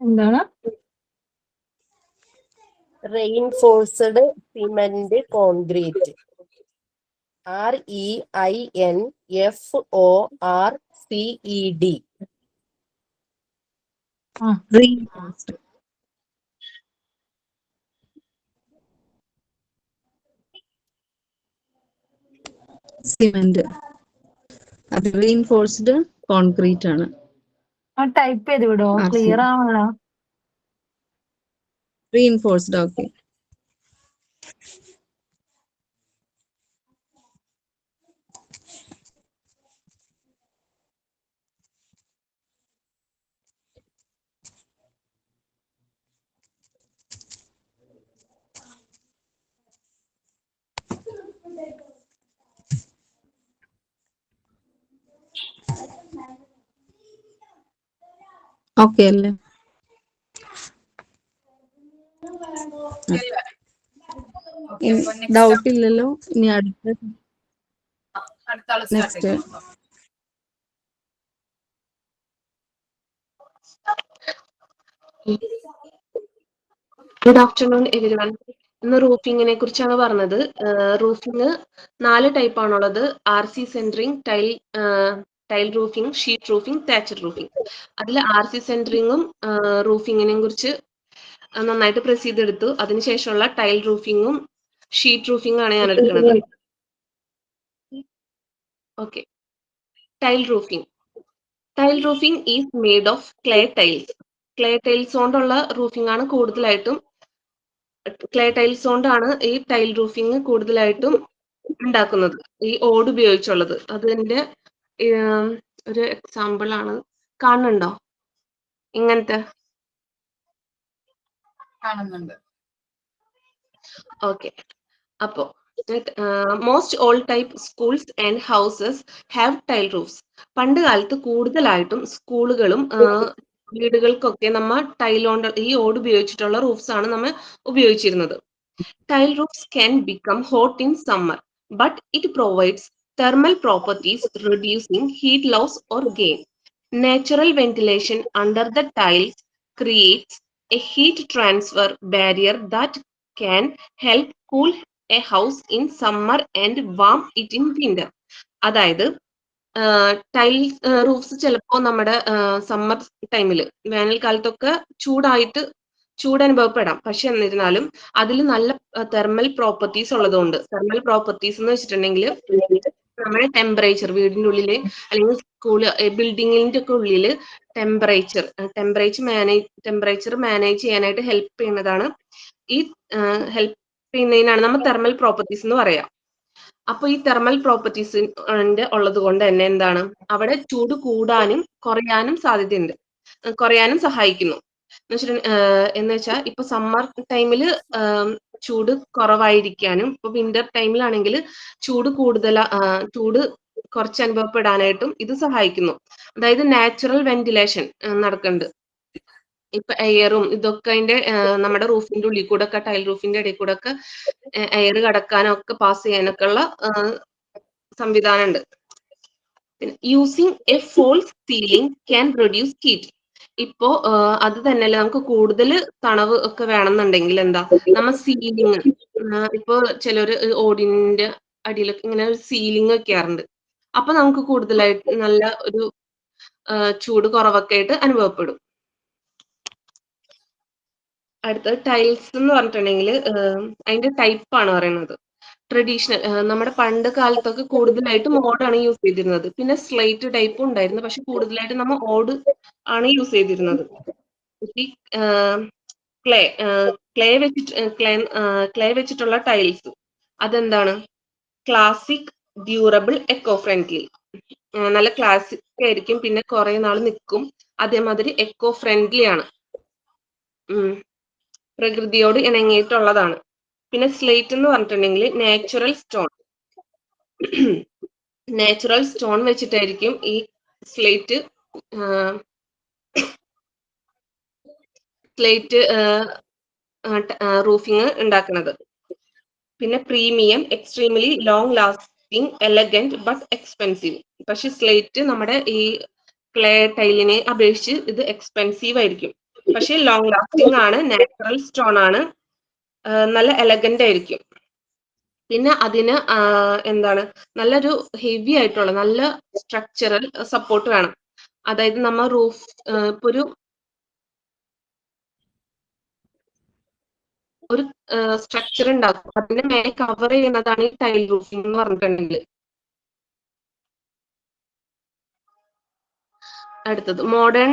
എന്താണ്? Reinforced cement concrete, REINFORCED. Reinforced. Cement അത് റീഇൻഫോഴ്സ്ഡ് കോൺക്രീറ്റ് ആണ്. ആ ടൈപ്പ് ചെയ്ത് വിടോ? RC. ക്ലിയർ ആവണോ? Reinforced, okay. ഓക്കെ അല്ലേ? ഡൗട്ട് ഇല്ലല്ലോ. ഇനി അടുത്ത ആള് സ്റ്റാർട്ട് നെക്സ്റ്റ്. ചെയ്യുന്നു. Good afternoon everyone. ഇന്ന് റൂഫിങ്ങിനെ കുറിച്ചാണ് പറഞ്ഞത്. റൂഫിങ് 4 ടൈപ്പ് ആണുള്ളത്. RC centring, tile roofing, sheet roofing, thatched roofing. അതിൽ RC സെൻട്രിങ്ങും റൂഫിങ്ങിനെയും കുറിച്ച് നന്നായിട്ട് പ്രസ് ചെയ്തെടുത്തു. അതിനുശേഷമുള്ള ടൈൽ റൂഫിങ്ങും ഷീറ്റ് റൂഫിംഗും ആണ് ഞാൻ എടുക്കുന്നത്. Okay, tile roofing. Tile roofing is made of clay tiles. Clay tiles കൊണ്ടുള്ള റൂഫിംഗ് ആണ് കൂടുതലായിട്ടും. ക്ലേ ടൈൽസ് കൊണ്ടാണ് ഈ ടൈൽ റൂഫിംഗ് കൂടുതലായിട്ടും ഉണ്ടാക്കുന്നത്, ഈ ഓട് ഉപയോഗിച്ചുള്ളത്. അതിന്റെ ഒരു എക്സാമ്പിൾ ആണ്. കാണുന്നുണ്ടോ ഇങ്ങനത്തെ? കാണുന്നുണ്ട്. ഓക്കെ, അപ്പോ most all type schools and houses have tile roofs. പണ്ട് കാലത്ത് കൂടുതലായിട്ടും സ്കൂളുകളും വീടുകൾക്കൊക്കെ നമ്മ ഈ ഓട് ഉപയോഗിച്ചിട്ടുള്ള റൂഫ്സ് ആണ് നമ്മൾ ഉപയോഗിച്ചിരുന്നത്. Tile roofs can become hot in summer, but it provides thermal properties, reducing heat loss or gain. Natural ventilation under the tiles creates a heat transfer barrier that can help cool a house in summer and warm it in winter. അതായത് tile roofs ചിലപ്പോൾ നമ്മുടെ summer ടൈമിൽ, വേനൽക്കാലത്തൊക്കെ ചൂട് അനുഭവപ്പെടാം. പക്ഷെ എന്നിരുന്നാലും അതിൽ നല്ല തെർമൽ പ്രോപ്പർട്ടീസ് ഉള്ളതുകൊണ്ട്, തെർമൽ പ്രോപ്പർട്ടീസ് എന്ന് വെച്ചിട്ടുണ്ടെങ്കിൽ നമ്മുടെ ടെമ്പറേച്ചർ, വീടിന്റെ ഉള്ളില് അല്ലെങ്കിൽ ബിൽഡിങ്ങിന്റെ ഒക്കെ ഉള്ളില് ടെമ്പറേച്ചർ മാനേജ് ചെയ്യാനായിട്ട് ഹെൽപ്പ് ചെയ്യുന്നതാണ് ഈ ഹെൽപ്പ് ചെയ്യുന്നതിനാണ് നമ്മൾ തെർമൽ പ്രോപ്പർട്ടീസ് എന്ന് പറയാം. അപ്പൊ ഈ തെർമൽ പ്രോപ്പർട്ടീസ് ഉള്ളത് കൊണ്ട് തന്നെ എന്താണ്, അവിടെ ചൂട് കൂടാനും കുറയാനും സാധ്യതയുണ്ട്, കുറയാനും സഹായിക്കുന്നു. എന്ന് വെച്ചാൽ ഇപ്പൊ സമ്മർ ടൈമിൽ ചൂട് കുറവായിരിക്കാനും, ഇപ്പൊ വിന്റർ ടൈമിലാണെങ്കിൽ ചൂട് ചൂട് കുറച്ച് അനുഭവപ്പെടാനായിട്ടും ഇത് സഹായിക്കുന്നു. അതായത് നാച്ചുറൽ വെന്റിലേഷൻ നടക്കുന്നുണ്ട്. ഇപ്പൊ എയറും ഇതൊക്കെ അതിന്റെ നമ്മുടെ റൂഫിന്റെ ഉള്ളിൽ കൂടെ ഒക്കെ, ടൈൽ റൂഫിന്റെ ഇടയിൽ കൂടെ ഒക്കെ എയർ കടക്കാനും ഒക്കെ പാസ് ചെയ്യാനൊക്കെ ഉള്ള സംവിധാനം ഉണ്ട്. പിന്നെ using a false ceiling can reduce heat. ഇപ്പോ അത് തന്നെയല്ല, നമുക്ക് കൂടുതൽ തണവ് ഒക്കെ വേണമെന്നുണ്ടെങ്കിൽ എന്താ, നമ്മ സീലിംഗ്, ഇപ്പൊ ചിലര് ഓടിന്റെ അടിയിലൊക്കെ ഇങ്ങനെ ഒരു സീലിംഗ് വെക്കാറുണ്ട്. അപ്പൊ നമുക്ക് കൂടുതലായിട്ട് നല്ല ഒരു ചൂട് കുറവൊക്കെ ആയിട്ട് അനുഭവപ്പെടും. അടുത്തത് ടൈൽസ് എന്ന് പറഞ്ഞിട്ടുണ്ടെങ്കിൽ അതിന്റെ ടൈപ്പാണ് പറയുന്നത്. ട്രഡീഷണൽ, നമ്മുടെ പണ്ട് കാലത്തൊക്കെ കൂടുതലായിട്ടും ഓടാണ് യൂസ് ചെയ്തിരുന്നത്. പിന്നെ സ്ലേറ്റ് ടൈപ്പും ഉണ്ടായിരുന്നു, പക്ഷെ കൂടുതലായിട്ട് നമ്മൾ ഓട് ആണ് യൂസ് ചെയ്തിരുന്നത്. ഈ ക്ലേ വെച്ചിട്ടുള്ള ടൈൽസ് അതെന്താണ്, ക്ലാസിക്, ഡ്യൂറബിൾ, എക്കോ ഫ്രണ്ട്ലി. നല്ല ക്ലാസിക് ആയിരിക്കും, പിന്നെ കുറെ നാൾ നിൽക്കും. അതേമാതിരി എക്കോ ഫ്രണ്ട്ലി ആണ്, പ്രകൃതിയോട് ഇണങ്ങിയിട്ടുള്ളതാണ്. പിന്നെ സ്ലേറ്റ് എന്ന് പറഞ്ഞിട്ടുണ്ടെങ്കിൽ നാച്ചുറൽ സ്റ്റോൺ വെച്ചിട്ടായിരിക്കും ഈ സ്ലേറ്റ് റൂഫിങ് ഉണ്ടാക്കുന്നത്. പിന്നെ premium, extremely long lasting, elegant but expensive. പക്ഷെ സ്ലേറ്റ് നമ്മുടെ ഈ ക്ലേ ടൈലിനെ അപേക്ഷിച്ച് ഇത് എക്സ്പെൻസീവ് ആയിരിക്കും, പക്ഷെ ലോങ് ലാസ്റ്റിംഗ് ആണ്, നാച്ചുറൽ സ്റ്റോൺ ആണ്, നല്ല എലഗന്റ് ആയിരിക്കും. പിന്നെ അതിന് എന്താണ്, നല്ലൊരു ഹെവി ആയിട്ടുള്ള നല്ല സ്ട്രക്ചറൽ സപ്പോർട്ട് വേണം. അതായത് നമ്മൾ റൂഫ് ഇപ്പൊ ഒരു സ്ട്രക്ചർ ഉണ്ടാക്കും, അതിനെ മേലെ കവർ ചെയ്യുന്നതാണ് ഈ ടൈൽ റൂഫിംഗ് എന്ന് പറഞ്ഞിട്ടുണ്ടെങ്കിൽ. അടുത്തത് മോഡേൺ,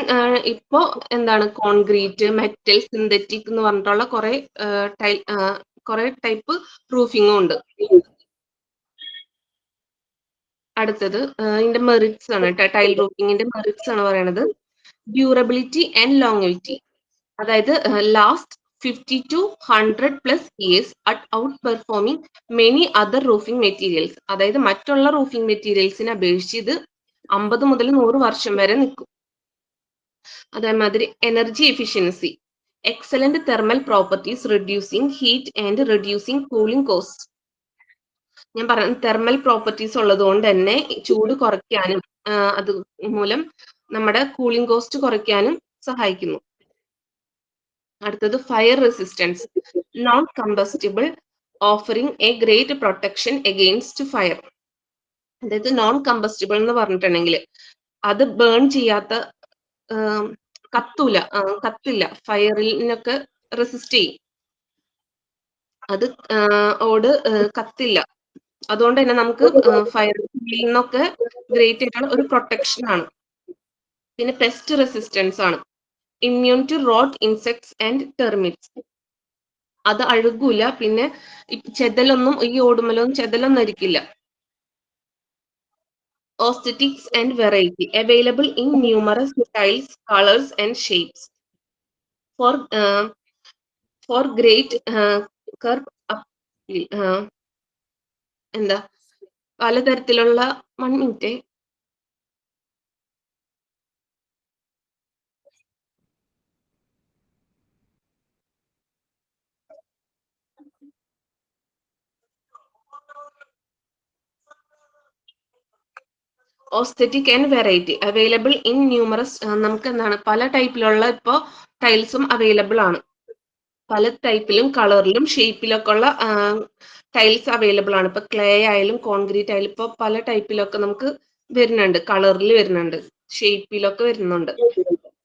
ഇപ്പോ എന്താണ്, കോൺക്രീറ്റ്, മെറ്റൽ, സിന്തറ്റിക് എന്ന് പറഞ്ഞിട്ടുള്ള കുറെ ടൈപ്പ് റൂഫിങ്ങും ഉണ്ട്. അടുത്തത് ഇതിന്റെ മെറിറ്റ്സ് ആണ്, ടൈൽ റൂഫിങ്ങിന്റെ മെറിറ്റ്സ് ആണ് പറയണത്. ഡ്യൂറബിലിറ്റി ആൻഡ് ലോങ്ങിവിറ്റി, അതായത് last 50 to 100+ years at outperforming many other roofing materials. അതായത് മറ്റുള്ള റൂഫിംഗ് മെറ്റീരിയൽസിനെ അപേക്ഷിച്ച് ഇത് 50 മുതൽ 100 വർഷം വരെ നിൽക്കും. അതേമാതിരി energy efficiency, excellent thermal properties, reducing heat and reducing cooling cost. ഞാൻ പറഞ്ഞ തെർമൽ പ്രോപ്പർട്ടീസ് ഉള്ളത് കൊണ്ട് തന്നെ ചൂട് കുറയ്ക്കാനും അത് മൂലം നമ്മുടെ കൂളിംഗ് കോസ്റ്റ് കുറയ്ക്കാനും സഹായിക്കുന്നു. അടുത്തത് fire resistance, non combustible, offering A great protection against fire. അതായത് നോൺ കമ്പസ്റ്റബിൾ എന്ന് പറഞ്ഞിട്ടുണ്ടെങ്കിൽ അത് ബേൺ ചെയ്യാത്ത, കത്തില്ല, ഫയറിനൊക്കെ റെസിസ്റ്റ് ചെയ്യും. അത് ഓട് കത്തില്ല, അതുകൊണ്ട് തന്നെ നമുക്ക് ഫയറിൽ നിന്നൊക്കെ ഗ്രേറ്റ് ആയിട്ടുള്ള ഒരു പ്രൊട്ടക്ഷൻ ആണ്. പിന്നെ പെസ്റ്റ് റെസിസ്റ്റൻസ് ആണ്, immune to rot, insects and termites. അത് അഴുകൂല, പിന്നെ ചെതലൊന്നും ഈ ഓടുമലൊന്നും ചെതലൊന്നും അരിക്കില്ല. Aesthetics and variety, available in numerous styles, colours and shapes. For great curve എന്താ, പലതരത്തിലുള്ള 1 minute. Aesthetic and variety, available in numerous, നമുക്ക് എന്താണ് പല ടൈപ്പിലുള്ള ഇപ്പോ ടൈൽസും അവൈലബിൾ ആണ്. പല ടൈപ്പിലും കളറിലും ഷേപ്പിലൊക്കെ ഉള്ള ടൈൽസ് അവൈലബിൾ ആണ്. ഇപ്പൊ ക്ലേ ആയാലും കോൺക്രീറ്റ് ആയാലും ഇപ്പൊ പല ടൈപ്പിലൊക്കെ നമുക്ക് വരുന്നുണ്ട്, കളറിൽ വരുന്നുണ്ട്, ഷേപ്പിലൊക്കെ വരുന്നുണ്ട്.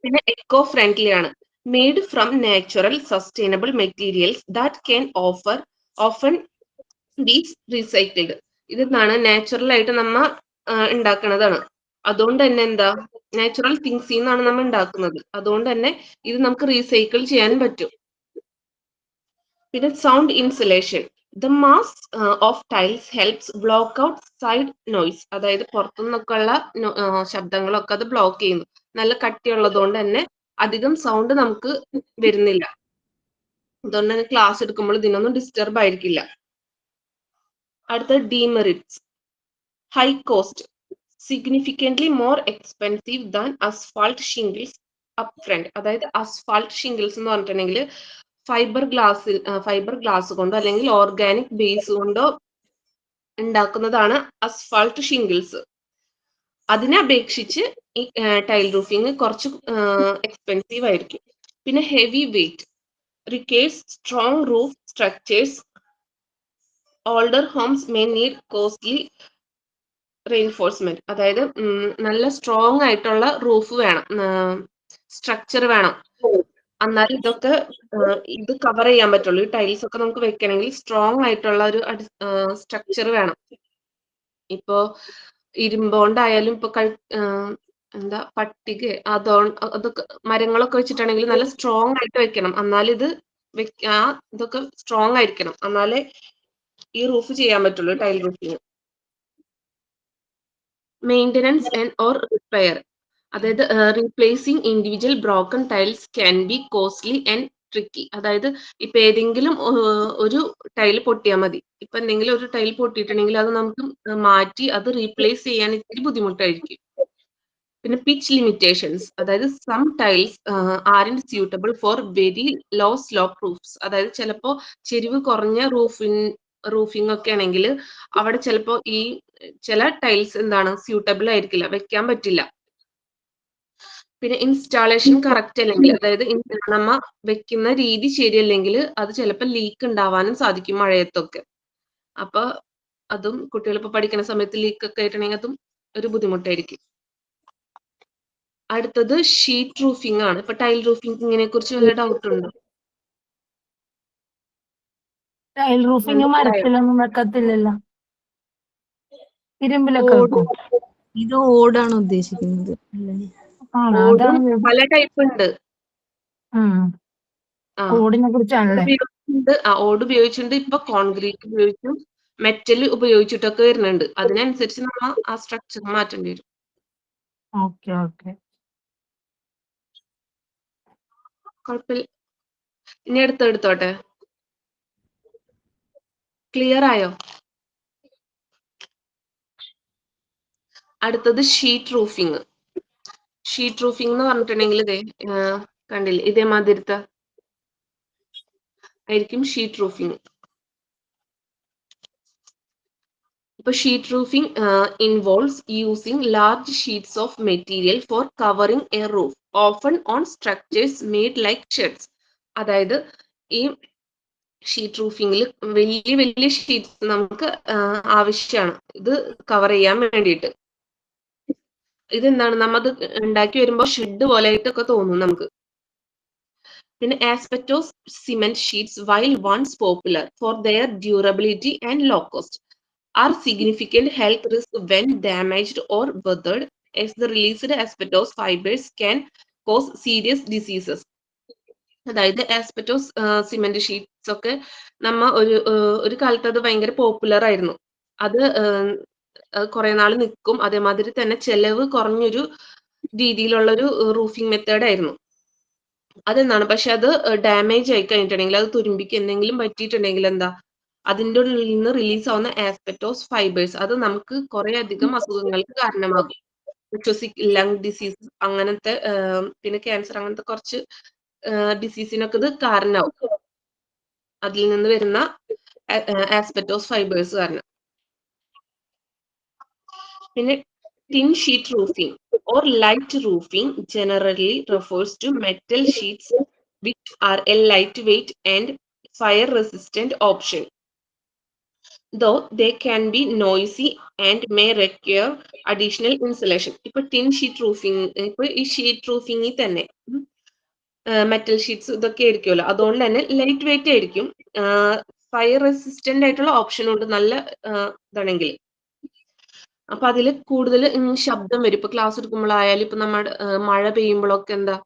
പിന്നെ എക്കോ ഫ്രണ്ട്ലി ആണ്, made from natural sustainable materials that can often be recycled. ഇതെന്താണ്, നാച്ചുറൽ ആയിട്ട് നമ്മ ഉണ്ടാക്കുന്നതാണ്. അതുകൊണ്ട് തന്നെ എന്താ, നാച്ചുറൽ തിങ്സിൽ നിന്നാണ് നമ്മൾ ഉണ്ടാക്കുന്നത്, അതുകൊണ്ട് തന്നെ ഇത് നമുക്ക് റീസൈക്കിൾ ചെയ്യാൻ പറ്റും. പിന്നെ sound insulation. The mass of tiles helps block out side noise. അതായത് പുറത്തുനിന്നൊക്കെ ഉള്ള ശബ്ദങ്ങളൊക്കെ അത് ബ്ലോക്ക് ചെയ്യുന്നു. നല്ല കട്ടിയുള്ളത് കൊണ്ട് തന്നെ അധികം സൗണ്ട് നമുക്ക് വരുന്നില്ല. അതുകൊണ്ട് തന്നെ ക്ലാസ് എടുക്കുമ്പോൾ ഇതിനൊന്നും ഡിസ്റ്റർബ് ആയിരിക്കില്ല. അടുത്ത demerits. High cost, significantly more expensive than asphalt shingles up front. അതായത് അസ്ഫാൾട്ട് ഷിംഗിൾസ് എന്ന് പറഞ്ഞിട്ടുണ്ടെങ്കിൽ ഫൈബർ ഗ്ലാസ് കൊണ്ടോ അല്ലെങ്കിൽ ഓർഗാനിക് ബേസ് കൊണ്ടോ ഉണ്ടാക്കുന്നതാണ് അസ്ഫാൾട്ട് ഷിംഗിൾസ്. അതിനെ അപേക്ഷിച്ച് ഈ ടൈൽ റൂഫിംഗ് കുറച്ച് എക്സ്പെൻസീവ് ആയിരിക്കും. പിന്നെ heavy weight, requires strong roof structures. Older homes may need costly reinforcement. അതായത് നല്ല സ്ട്രോങ് ആയിട്ടുള്ള റൂഫ് വേണം, സ്ട്രക്ചർ വേണം. എന്നാൽ ഇതൊക്കെ ഇത് കവർ ചെയ്യാൻ പറ്റുള്ളൂ. ഈ ടൈൽസ് ഒക്കെ നമുക്ക് വെക്കണമെങ്കിൽ സ്ട്രോങ് ആയിട്ടുള്ള ഒരു സ്ട്രക്ചർ വേണം. ഇപ്പോ ഇരുമ്പോണ്ടായാലും ഇപ്പൊ എന്താ പട്ടിക അതൊക്കെ മരങ്ങളൊക്കെ വെച്ചിട്ടാണെങ്കിൽ നല്ല സ്ട്രോങ് ആയിട്ട് വെക്കണം. എന്നാലും ഇത് ഇതൊക്കെ സ്ട്രോങ് ആയിരിക്കണം, എന്നാലേ ഈ റൂഫ് ചെയ്യാൻ പറ്റുള്ളൂ, tile roofing. Maintenance and or repair. അതായത് replacing individual broken tiles can be costly and tricky. അതായത് ഇപ്പൊ ഏതെങ്കിലും ഒരു ടൈൽ പൊട്ടിയാൽ മതി. ഇപ്പൊ എന്തെങ്കിലും ഒരു ടൈൽ പൊട്ടിയിട്ടുണ്ടെങ്കിൽ അത് നമുക്ക് മാറ്റി അത് റീപ്ലേസ് ചെയ്യാൻ ഇത്തിരി ബുദ്ധിമുട്ടായിരിക്കും. പിന്നെ പിച്ച് ലിമിറ്റേഷൻസ്. അതായത് some tiles aren't suitable for very low slope roofs. അതായത് ചിലപ്പോ ചെരിവ് കുറഞ്ഞ റൂഫിംഗ് ഒക്കെ ആണെങ്കിൽ അവിടെ ചിലപ്പോ ഈ ചില ടൈൽസ് എന്താണ് സ്യൂട്ടബിൾ ആയിരിക്കില്ല, വെക്കാൻ പറ്റില്ല. പിന്നെ ഇൻസ്റ്റാളേഷൻ കറക്റ്റ് അല്ലെങ്കിൽ, അതായത് നമ്മ വെക്കുന്ന രീതി ശരിയല്ലെങ്കിൽ അത് ചിലപ്പോൾ ലീക്ക് ഉണ്ടാവാനും സാധിക്കും മഴയത്തൊക്കെ. അപ്പൊ അതും കുട്ടികൾ ഇപ്പൊ പഠിക്കുന്ന സമയത്ത് ലീക്ക് ഒക്കെ ആയിട്ടുണ്ടെങ്കിൽ അതും ഒരു ബുദ്ധിമുട്ടായിരിക്കും. അടുത്തത് ഷീറ്റ് റൂഫിംഗ് ആണ്. ഇപ്പൊ ടൈൽ റൂഫിംഗിനെ കുറിച്ച് വല്ല ഡൗട്ട് ഉണ്ടോ? ടൈൽ റൂഫിങ് മരത്തിലൊന്നും വെക്കത്തില്ലല്ലോ, ഇരുമ്പിലൊക്കെ ഓട് വെക്കും. ഇത് ഓടാണ് ഉദ്ദേശിക്കുന്നത് അല്ലേ? ആണ്, ഓടും അതാണ് പല ടൈപ്പ് ഉണ്ട്. ഓടിനെ കുറിച്ചാണല്ലേ. ഓട് ഉപയോഗിച്ചിട്ടുണ്ട്, ഇപ്പൊ കോൺക്രീറ്റ് ഉപയോഗിച്ചും മെറ്റൽ ഉപയോഗിച്ചിട്ടൊക്കെ വരുന്നുണ്ട്. അതിനനുസരിച്ച് നമ്മൾ ആ സ്ട്രക്ചർ മാറ്റേണ്ടി വരും. Okay okay. കുഴപ്പമില്ല. ഇനി എടുത്തോട്ടെ. ക്ലിയർ ആയോ? അടുത്തത് ഷീറ്റ് റൂഫിംഗ്. ഷീറ്റ് റൂഫിംഗ് എന്ന് പറഞ്ഞിട്ടുണ്ടെങ്കിൽ ഇതേ കണ്ടില്ലേ, ഇതേമാതിരത്തെ ആയിരിക്കും ഷീറ്റ് റൂഫിംഗ്. ഇപ്പൊ sheet roofing involves using large sheets of material for covering A roof often on structures made like sheds. അതായത് ഈ ഷീറ്റ് റൂഫിംഗിൽ വലിയ വലിയ ഷീറ്റ്സ് നമുക്ക് ആവശ്യമാണ് ഇത് കവർ ചെയ്യാൻ വേണ്ടിയിട്ട്. ഇതെന്താണ്, നമ്മത് ഉണ്ടാക്കി വരുമ്പോൾ ഷെഡ് പോലെ ആയിട്ടൊക്കെ തോന്നും നമുക്ക്. പിന്നെ asbestos cement sheets while once popular for their durability and low cost are significant health risk when damaged or weathered, as the released asbestos fibers can cause serious diseases. അതായത് ആസ്പെറ്റോസ് സിമെന്റ് ഷീറ്റ്സ് ഒക്കെ നമ്മ ഒരു കാലത്ത് അത് ഭയങ്കര popular ആയിരുന്നു. അത് കുറെ നാൾ നിൽക്കും, അതേമാതിരി തന്നെ ചെലവ് കുറഞ്ഞൊരു രീതിയിലുള്ള ഒരു റൂഫിംഗ് മെത്തേഡ് ആയിരുന്നു. അതെന്താണ്, പക്ഷെ അത് ഡാമേജ് ആയി കഴിഞ്ഞിട്ടുണ്ടെങ്കിൽ, അത് തുരുമ്പിക്ക് എന്തെങ്കിലും പറ്റിയിട്ടുണ്ടെങ്കിൽ എന്താ, അതിൻ്റെ ഉള്ളിൽ നിന്ന് റിലീസ് ആവുന്ന ആസ്പെറ്റോസ് ഫൈബേഴ്സ് അത് നമുക്ക് കുറെ അധികം അസുഖങ്ങൾക്ക് കാരണമാകും. ലങ് ഡിസീസ് അങ്ങനത്തെ, പിന്നെ ക്യാൻസർ അങ്ങനത്തെ കുറച്ച് ഡിസീസിനൊക്കെ ഇത് കാരണമാവും, അതിൽ നിന്ന് വരുന്ന ആസ്പെറ്റോസ് ഫൈബേഴ്സ് കാരണം. പിന്നെ tin sheet roofing or light roofing generally refers to metal sheets which are a lightweight and fire resistant option, though they can be noisy and may require additional insulation. ഇപ്പൊ tin sheet roofing, ഇപ്പൊ ഈ sheet റൂഫിംഗിൽ തന്നെ metal sheets ഇതൊക്കെ ആയിരിക്കുമല്ലോ, അതുകൊണ്ട് തന്നെ light weight ആയിരിക്കും, fire resistant ആയിട്ടുള്ള ഓപ്ഷൻ ഉണ്ട് നല്ല ഇതാണെങ്കിൽ. അപ്പൊ അതിൽ കൂടുതൽ ശബ്ദം വരും. ഇപ്പൊ ക്ലാസ് എടുക്കുമ്പോഴായാലും ഇപ്പൊ നമ്മുടെ മഴ പെയ്യുമ്പോഴൊക്കെ എന്താ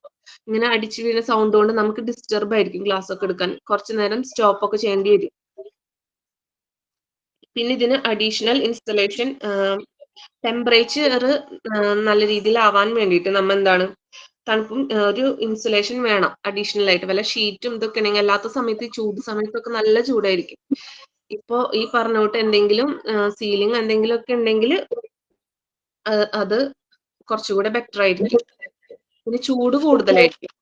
ഇങ്ങനെ അടിച്ചു വീഴുന്ന സൗണ്ട് കൊണ്ട് നമുക്ക് ഡിസ്റ്റർബ് ആയിരിക്കും ക്ലാസ് ഒക്കെ എടുക്കാൻ, കുറച്ചു നേരം സ്റ്റോപ്പ് ഒക്കെ ചെയ്യേണ്ടി വരും. പിന്നെ ഇതിന് അഡീഷണൽ ഇൻസ്റ്റലേഷൻ ടെമ്പറേച്ചർ നല്ല രീതിയിൽ ആവാൻ വേണ്ടിയിട്ട് നമ്മ എന്താണ് തണുപ്പും ഒരു ഇൻസുലേഷൻ വേണം അഡീഷണൽ ആയിട്ട്. വല്ല ഷീറ്റും ഇതൊക്കെ ഉണ്ടെങ്കിൽ അല്ലാത്ത സമയത്ത് ചൂട് സമയത്തൊക്കെ നല്ല ചൂടായിരിക്കും. ഇപ്പോ ഈ പറഞ്ഞ തൊട്ട് എന്തെങ്കിലും സീലിംഗ് എന്തെങ്കിലും ഒക്കെ ഉണ്ടെങ്കിൽ അത് കുറച്ചുകൂടെ ബെറ്റർ ആയിരിക്കും. പിന്നെ ചൂട് കൂടുതലായിരിക്കും.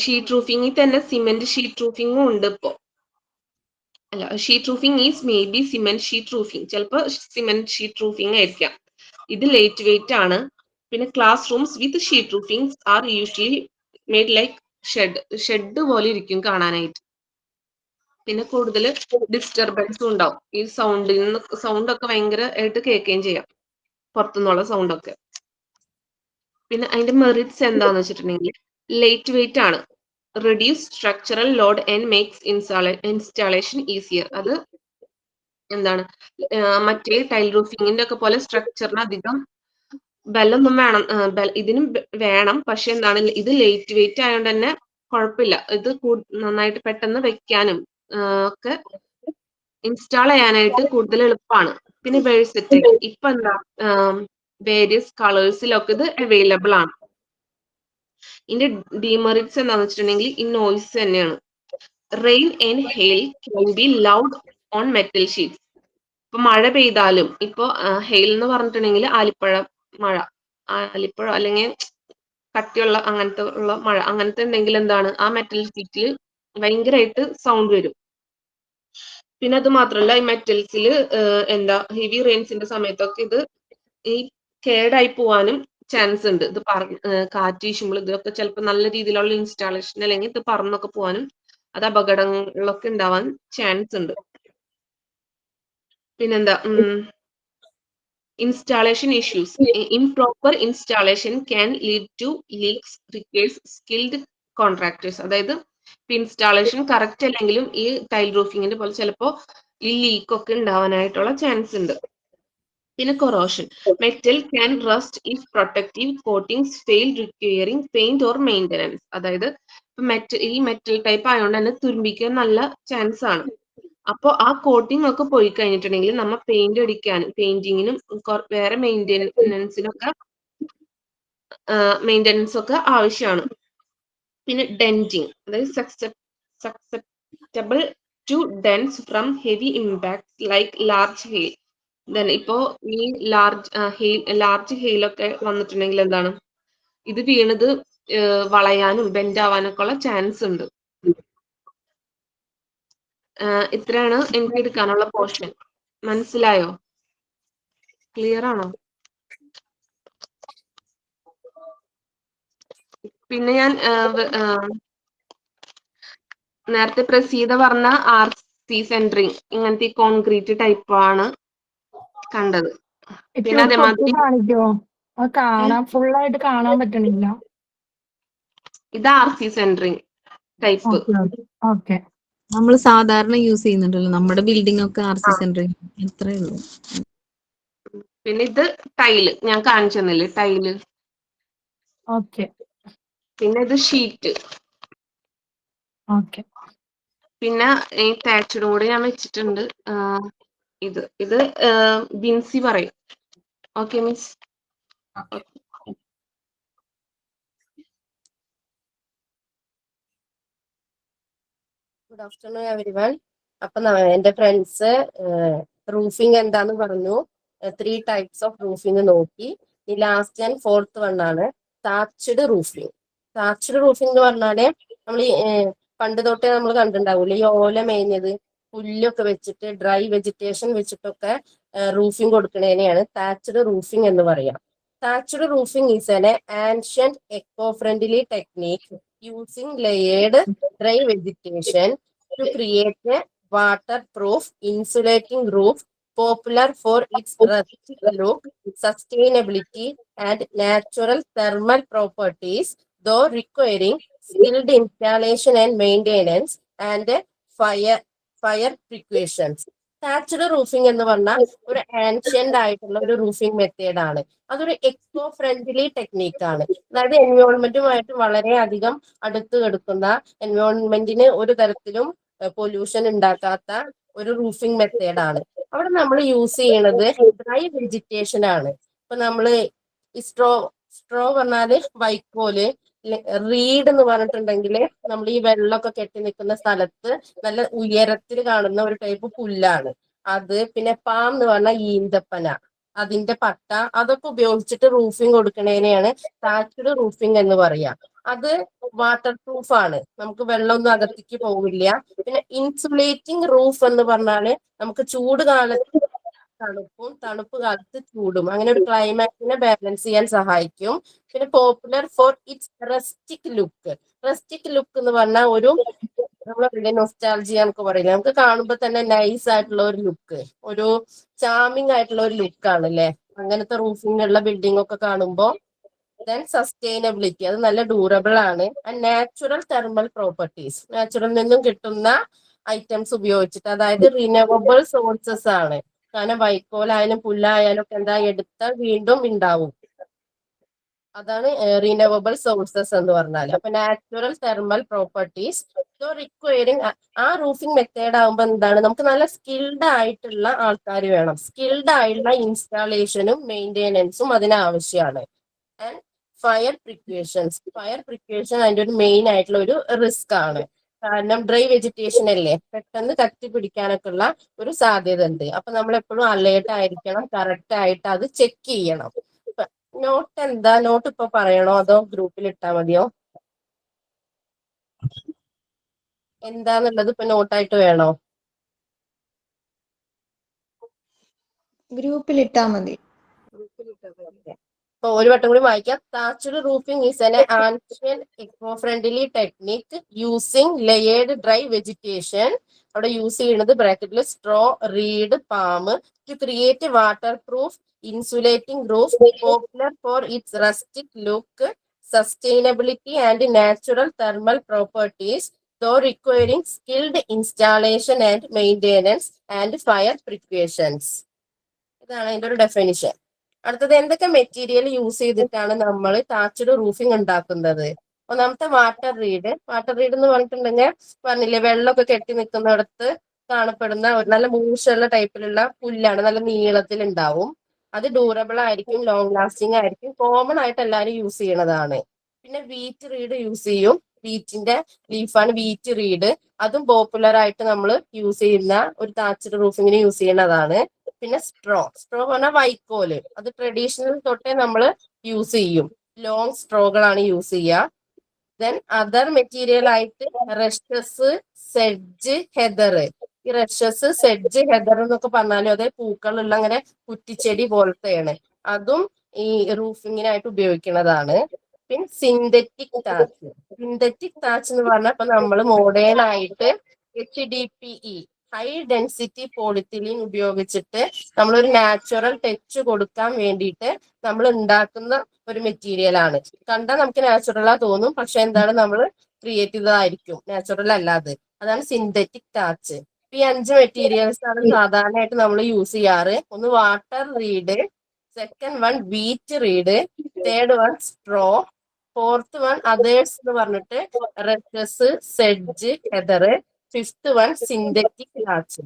ഷീറ്റ് റൂഫിങ്ങിൽ തന്നെ സിമെന്റ് ഷീറ്റ് റൂഫിങ്ങും ഉണ്ട് ഇപ്പോ. അല്ല, sheet roofing is may be cement sheet roofing, ചിലപ്പോൾ സിമെന്റ് ഷീറ്റ് റൂഫിംഗ് ആയിരിക്കാം. ഇത് ലൈറ്റ് വെയിറ്റ് ആണ്. പിന്നെ class rooms with sheet roofing are usually made like shed പോലെ ഇരിക്കും കാണാനായിട്ട്. പിന്നെ കൂടുതൽ ഡിസ്റ്റർബൻസും ഉണ്ടാവും. ഈ സൗണ്ട് ഒക്കെ ഭയങ്കരമായിട്ട് കേൾക്കുകയും ചെയ്യാം, പുറത്തുനിന്നുള്ള സൗണ്ട് ഒക്കെ. പിന്നെ അതിന്റെ മെറിറ്റ്സ് എന്താന്ന് വെച്ചിട്ടുണ്ടെങ്കിൽ ലൈറ്റ് വെയിറ്റ് ആണ്, reduce structural load and makes installation easier. അത് എന്താണ് മറ്റേ ടൈൽ റൂഫിങ്ങിന്റെ ഒക്കെ പോലെ സ്ട്രക്ചറിന് അധികം ബലൊന്നും വേണം, ഇതിനും വേണം. പക്ഷെ എന്താണ് ഇത് ലൈറ്റ് വെയിറ്റ് ആയതുകൊണ്ട് തന്നെ കുഴപ്പമില്ല. ഇത് നന്നായിട്ട് പെട്ടെന്ന് വെക്കാനും ഒക്കെ ഇൻസ്റ്റാൾ ചെയ്യാനായിട്ട് കൂടുതൽ എളുപ്പമാണ്. പിന്നെ വേഴ്സറ്റൈൽ, ഇപ്പൊ എന്താ വേരിയസ് കളേഴ്സിലൊക്കെ ഇത് അവൈലബിൾ ആണ്. ഇതിന്റെ ഡിമെറിറ്റ്സ് എന്താന്ന് വെച്ചിട്ടുണ്ടെങ്കിൽ ഈ നോയ്സ് തന്നെയാണ്. Rain and hail can be loud on metal sheets. ഇപ്പൊ മഴ പെയ്താലും, ഇപ്പൊ ഹെയിൽ എന്ന് പറഞ്ഞിട്ടുണ്ടെങ്കിൽ ആലിപ്പഴം അല്ലെങ്കിൽ കട്ടിയുള്ള അങ്ങനത്തെ ഉള്ള മഴ അങ്ങനത്തെ ഉണ്ടെങ്കിൽ എന്താണ് ആ മെറ്റൽ ഷീറ്റിൽ ഭയങ്കരമായിട്ട് സൗണ്ട് വരും. പിന്നെ അത് മാത്രമല്ല ഈ മെറ്റൽസിൽ എന്താ ഹെവി റെയിൻസിന്റെ സമയത്തൊക്കെ ഇത് ഈ കേടായി പോവാനും ചാൻസ് ഉണ്ട്. ഇത് കാറ്റ് വീശുമ്പോൾ ഇതൊക്കെ ചിലപ്പോൾ നല്ല രീതിയിലുള്ള ഇൻസ്റ്റാളേഷൻ അല്ലെങ്കിൽ ഇത് പറന്നൊക്കെ പോവാനും അത് അപകടങ്ങളൊക്കെ ഉണ്ടാവാൻ ചാൻസ് ഉണ്ട്. പിന്നെന്താ installation issues. Improper installation can lead to leaks, requires skilled contractors. അതായത് ഇൻസ്റ്റാളേഷൻ കറക്റ്റ് അല്ലെങ്കിലും ഈ ടൈൽ റൂഫിങ്ങിന്റെ പോലെ ചിലപ്പോൾ ഈ ലീക്ക് ഒക്കെ ഉണ്ടാവാനായിട്ടുള്ള ചാൻസ് ഉണ്ട്. പിന്നെ corrosion, metal can rest if protective coatings fail requiring paint or maintenance. അതായത് ഈ മെറ്റൽ ടൈപ്പ് ആയതുകൊണ്ട് തന്നെ തുരുമ്പിക്കാൻ നല്ല ചാൻസ് ആണ്. അപ്പോൾ ആ കോട്ടിംഗ് ഒക്കെ പോയി കഴിഞ്ഞിട്ടുണ്ടെങ്കിൽ നമ്മ പെയിന്റ് അടിക്കാനും പെയിന്റിങ്ങിനും വേറെ മെയിൻ്റനൻസ് ഒക്കെ ആവശ്യമാണ്. പിന്നെ ഡെന്റിങ്, അതായത് susceptible to dents from heavy impact like large hail. ഇപ്പോ ഈ ലാർജ് ഹെയിലൊക്കെ വന്നിട്ടുണ്ടെങ്കിൽ എന്താണ് ഇത് വീണത് വളയാനും ബെൻഡ് ആവാനൊക്കെ ഉള്ള ചാൻസ് ഉണ്ട്. ഇത്രയാണ് എനിക്ക് എടുക്കാനുള്ള പോർഷൻ. മനസ്സിലായോ? ക്ലിയർ ആണോ? പിന്നെ ഞാൻ നേരത്തെ പ്രസീത പറഞ്ഞ RC സെൻട്രിങ് ഇങ്ങനത്തെ കോൺക്രീറ്റ് ടൈപ്പ് ആണ് കണ്ടത്. പിന്നെ അതേമാതിരി കാണിക്കോ? അത് കാണാൻ ഫുള്ളായിട്ട് കാണാൻ പറ്റണില്ല. ഇത് RC സെൻട്രിങ് ടൈപ്പ്. ഓക്കെ. നമ്മൾ സാധാരണ യൂസ് ചെയ്യുന്നുണ്ടല്ലോ നമ്മുടെ ബിൽഡിംഗ് ഒക്കെ RC സെന്ററിൽ, എത്രയേ ഉള്ളൂ. പിന്നെ ഇത് ടൈല് ഞാൻ കാണിച്ചു തന്നില്ലേ, ടൈല്. ഓക്കെ. പിന്നെ ഇത് ഷീറ്റ്. ഓക്കെ. പിന്നെ ഈ താച്ചഡും കൂടെ ഞാൻ വെച്ചിട്ടുണ്ട്. ഇത് ബിൻസി പറയും. Okay miss. Good afternoon everyone. അപ്പൊ എന്റെ ഫ്രണ്ട്സ് റൂഫിംഗ് എന്താന്ന് പറഞ്ഞു. 3 ടൈപ്സ് ഓഫ് റൂഫിംഗ് നോക്കി. ഈ ലാസ്റ്റ് ആൻഡ് ഫോർത്ത് വൺ ആണ് താച്ച്ഡ് റൂഫിംഗ്. താച്ച്ഡ് റൂഫിംഗ് എന്ന് പറഞ്ഞാല് നമ്മൾ പണ്ട് തൊട്ടേ നമ്മൾ കണ്ടിട്ടുണ്ടാവൂല്ലേ, ഈ ഓല മേഞ്ഞത് പുല്ലൊക്കെ വെച്ചിട്ട് ഡ്രൈ വെജിറ്റേഷൻ വെച്ചിട്ടൊക്കെ റൂഫിംഗ് കൊടുക്കുന്നതിനെയാണ് താച്ച്ഡ് റൂഫിംഗ് എന്ന് പറയാം. Thatched roofing is an ancient eco-friendly technique using layered dry vegetation to create a waterproof insulating roof, popular for its rustic look, sustainability, and natural thermal properties, though requiring skilled installation and maintenance and fire precautions. Thatched roofing എന്ന് പറഞ്ഞാൽ ഒരു ancient ആയിട്ടുള്ള ഒരു roofing method ആണ്. അതൊരു eco friendly ടെക്നീക്കാണ്. അതായത് എൻവയോൺമെന്റുമായിട്ട് വളരെയധികം അടുത്ത് കിടക്കുന്ന, എൻവയോൺമെന്റിന് ഒരു തരത്തിലും പൊല്യൂഷൻ ഉണ്ടാക്കാത്ത ഒരു റൂഫിംഗ് മെത്തേഡാണ്. അവിടെ നമ്മൾ യൂസ് ചെയ്യണത് ഡ്രൈ വെജിറ്റേഷൻ ആണ്. ഇപ്പൊ നമ്മള് ഈ സ്ട്രോ പറഞ്ഞാല് വൈക്കോല്, റീഡ് എന്ന് പറഞ്ഞിട്ടുണ്ടെങ്കിൽ നമ്മൾ ഈ വെള്ളമൊക്കെ കെട്ടി നിൽക്കുന്ന സ്ഥലത്ത് നല്ല ഉയരത്തിൽ കാണുന്ന ഒരു ടൈപ്പ് പുല്ലാണ് അത്. പിന്നെ പാം എന്ന് പറഞ്ഞാൽ ഈന്തപ്പന, അതിന്റെ പട്ട, അതൊക്കെ ഉപയോഗിച്ചിട്ട് റൂഫിംഗ് കൊടുക്കണേനെയാണ് താച്ച്ഡ് റൂഫിംഗ് എന്ന് പറയാ. അത് വാട്ടർ പ്രൂഫ് ആണ്, നമുക്ക് വെള്ളമൊന്നും അകത്തേക്ക് പോവില്ല. പിന്നെ ഇൻസുലേറ്റിംഗ് റൂഫ് എന്ന് പറഞ്ഞാല് നമുക്ക് ചൂട് കാലത്ത് തണുപ്പും തണുപ്പ് കാലത്ത് ചൂടും, അങ്ങനെ ഒരു ക്ലൈമാറ്റിനെ ബാലൻസ് ചെയ്യാൻ സഹായിക്കും. പിന്നെ popular for its rustic look. Rustic look എന്ന് പറഞ്ഞാൽ ഒരു നമ്മളെ നൊസ്റ്റാൾജിയ നമുക്ക് പറയില്ല, നമുക്ക് കാണുമ്പോൾ തന്നെ നൈസ് ആയിട്ടുള്ള ഒരു ലുക്ക്, ഒരു ചാമിങ് ആയിട്ടുള്ള ഒരു ലുക്ക് ആണ് അല്ലേ അങ്ങനത്തെ റൂഫിംഗ് ഉള്ള ബിൽഡിംഗ് ഒക്കെ കാണുമ്പോൾ. ദെൻ സസ്റ്റൈനബിലിറ്റി, അത് നല്ല ഡ്യൂറബിൾ ആണ്. And natural thermal properties, natural നിന്നും കിട്ടുന്ന ഐറ്റംസ് ഉപയോഗിച്ചിട്ട്, അതായത് റിനവബിൾ സോഴ്സസ് ആണ്. കാരണം വൈക്കോലായാലും പുല്ലായാലും ഒക്കെ എന്താ എടുത്താൽ വീണ്ടും ഉണ്ടാവും. അതാണ് റിനവബിൾ സോഴ്സസ് എന്ന് പറഞ്ഞാൽ. അപ്പൊ നാച്ചുറൽ തെർമൽ പ്രോപ്പർട്ടീസ് റിക്വയറിങ്, ആ റൂഫിംഗ് മെത്തേഡ് ആകുമ്പോൾ എന്താണ്, നമുക്ക് നല്ല സ്കിൽഡ് ആയിട്ടുള്ള ആൾക്കാർ വേണം. സ്കിൽഡ് ആയിട്ടുള്ള ഇൻസ്റ്റാളേഷനും മെയിൻ്റെനൻസും അതിന് ആവശ്യമാണ്. ആൻഡ് ഫയർ പ്രിക്വേഷൻ അതിന്റെ ഒരു മെയിൻ ആയിട്ടുള്ള ഒരു റിസ്ക് ആണ്. കാരണം ഡ്രൈ വെജിറ്റേഷൻ അല്ലേ, പെട്ടെന്ന് കത്തി പിടിക്കാനൊക്കെ ഉള്ള ഒരു സാധ്യത ഉണ്ട്. അപ്പൊ നമ്മൾ എപ്പോഴും അലേർട്ട് ആയിരിക്കണം, കറക്റ്റ് ആയിട്ട് അത് ചെക്ക് ചെയ്യണം. നോട്ട് എന്താ, നോട്ട് ഇപ്പൊ പറയണോ അതോ ഗ്രൂപ്പിൽ ഇട്ടാ മതിയോ? എന്താന്നുള്ളത് ഇപ്പൊ നോട്ടായിട്ട് വേണോ? ഗ്രൂപ്പിൽ ഇട്ടാ മതി. അപ്പൊ ഒരു വട്ടം കൂടി വായിക്കാം. Thatched roofing is an ancient eco friendly technique using layered dry vegetation. അവിടെ യൂസ് ചെയ്യുന്നത് ബ്രാക്കറ്റിൽ straw, reed, palm to create water proof insulating roof. Popular for its rustic look, sustainability and natural thermal properties, though requiring skilled installation and maintenance and fire precautions. ഇതാണ് അതിന്റെ ഒരു definition. അടുത്തത്, എന്തൊക്കെ material use ചെയ്തിട്ടാണ് നമ്മൾ thatched roofing ഉണ്ടാക്കുന്നത്? ഒന്നാമത്തെ water read എന്ന് പറഞ്ഞിട്ടുണ്ടെങ്കിൽ പറഞ്ഞില്ലേ, വെള്ളമൊക്കെ കെട്ടി നിൽക്കുന്നിടത്ത് കാണപ്പെടുന്ന ഒരു നല്ല മൂശുള്ള ടൈപ്പിലുള്ള പുല്ലാണ്, നല്ല നീളത്തിൽ ഉണ്ടാവും. അത് ഡ്യൂറബിൾ ആയിരിക്കും, ലോങ് ലാസ്റ്റിംഗ് ആയിരിക്കും, കോമൺ ആയിട്ട് എല്ലാവരും യൂസ് ചെയ്യണതാണ്. പിന്നെ വീറ്റ് റീഡ് യൂസ് ചെയ്യും, വീറ്റിന്റെ ലീഫാണ് വീറ്റ് റീഡ്, അതും പോപ്പുലർ ആയിട്ട് നമ്മൾ യൂസ് ചെയ്യുന്ന ഒരു താച്ച്ഡ് റൂഫിങ്ങിന് യൂസ് ചെയ്യുന്നതാണ്. പിന്നെ സ്ട്രോ പറഞ്ഞാൽ വൈക്കോല്, അത് ട്രഡീഷണൽ തൊട്ടേ നമ്മൾ യൂസ് ചെയ്യും, ലോങ് സ്ട്രോകളാണ് യൂസ് ചെയ്യുക. ദെൻ അതർ മെറ്റീരിയൽ ആയിട്ട് റഷസ്, സെഡ്ജ്, ഹെദർ. ഈ റഷസ്, സെഡ്ജ്, ഹെദർ എന്നൊക്കെ പറഞ്ഞാലും അതേ പൂക്കളുള്ള അങ്ങനെ കുറ്റിച്ചെടി പോലത്തെയാണ്, അതും ഈ റൂഫിങ്ങിനായിട്ട് ഉപയോഗിക്കുന്നതാണ്. പിന്നെ സിന്തറ്റിക് താച്ച് എന്ന് പറഞ്ഞാൽ ഇപ്പൊ നമ്മൾ മോഡേൺ ആയിട്ട് HDPE, ഹൈ ഡെൻസിറ്റി പോളിത്തിലീൻ ഉപയോഗിച്ചിട്ട് നമ്മളൊരു നാച്ചുറൽ ടച്ച് കൊടുക്കാൻ വേണ്ടിയിട്ട് നമ്മൾ ഉണ്ടാക്കുന്ന ഒരു മെറ്റീരിയൽ ആണ്. കണ്ടാൽ നമുക്ക് നാച്ചുറലാ തോന്നും, പക്ഷെ എന്താണ്, നമ്മൾ ക്രിയേറ്റ് ചെയ്തതായിരിക്കും, നാച്ചുറൽ അല്ലാതെ. അതാണ് സിന്തറ്റിക് താച്ച്. ഈ 5 മെറ്റീരിയൽസ് ആണ് സാധാരണയായിട്ട് നമ്മൾ യൂസ് ചെയ്യാറ്. ഒന്ന് water read, second one wheat read, third one straw, fourth one others എന്ന് പറഞ്ഞിട്ട് rushes, sedge, Heather, fifth one synthetic Thich.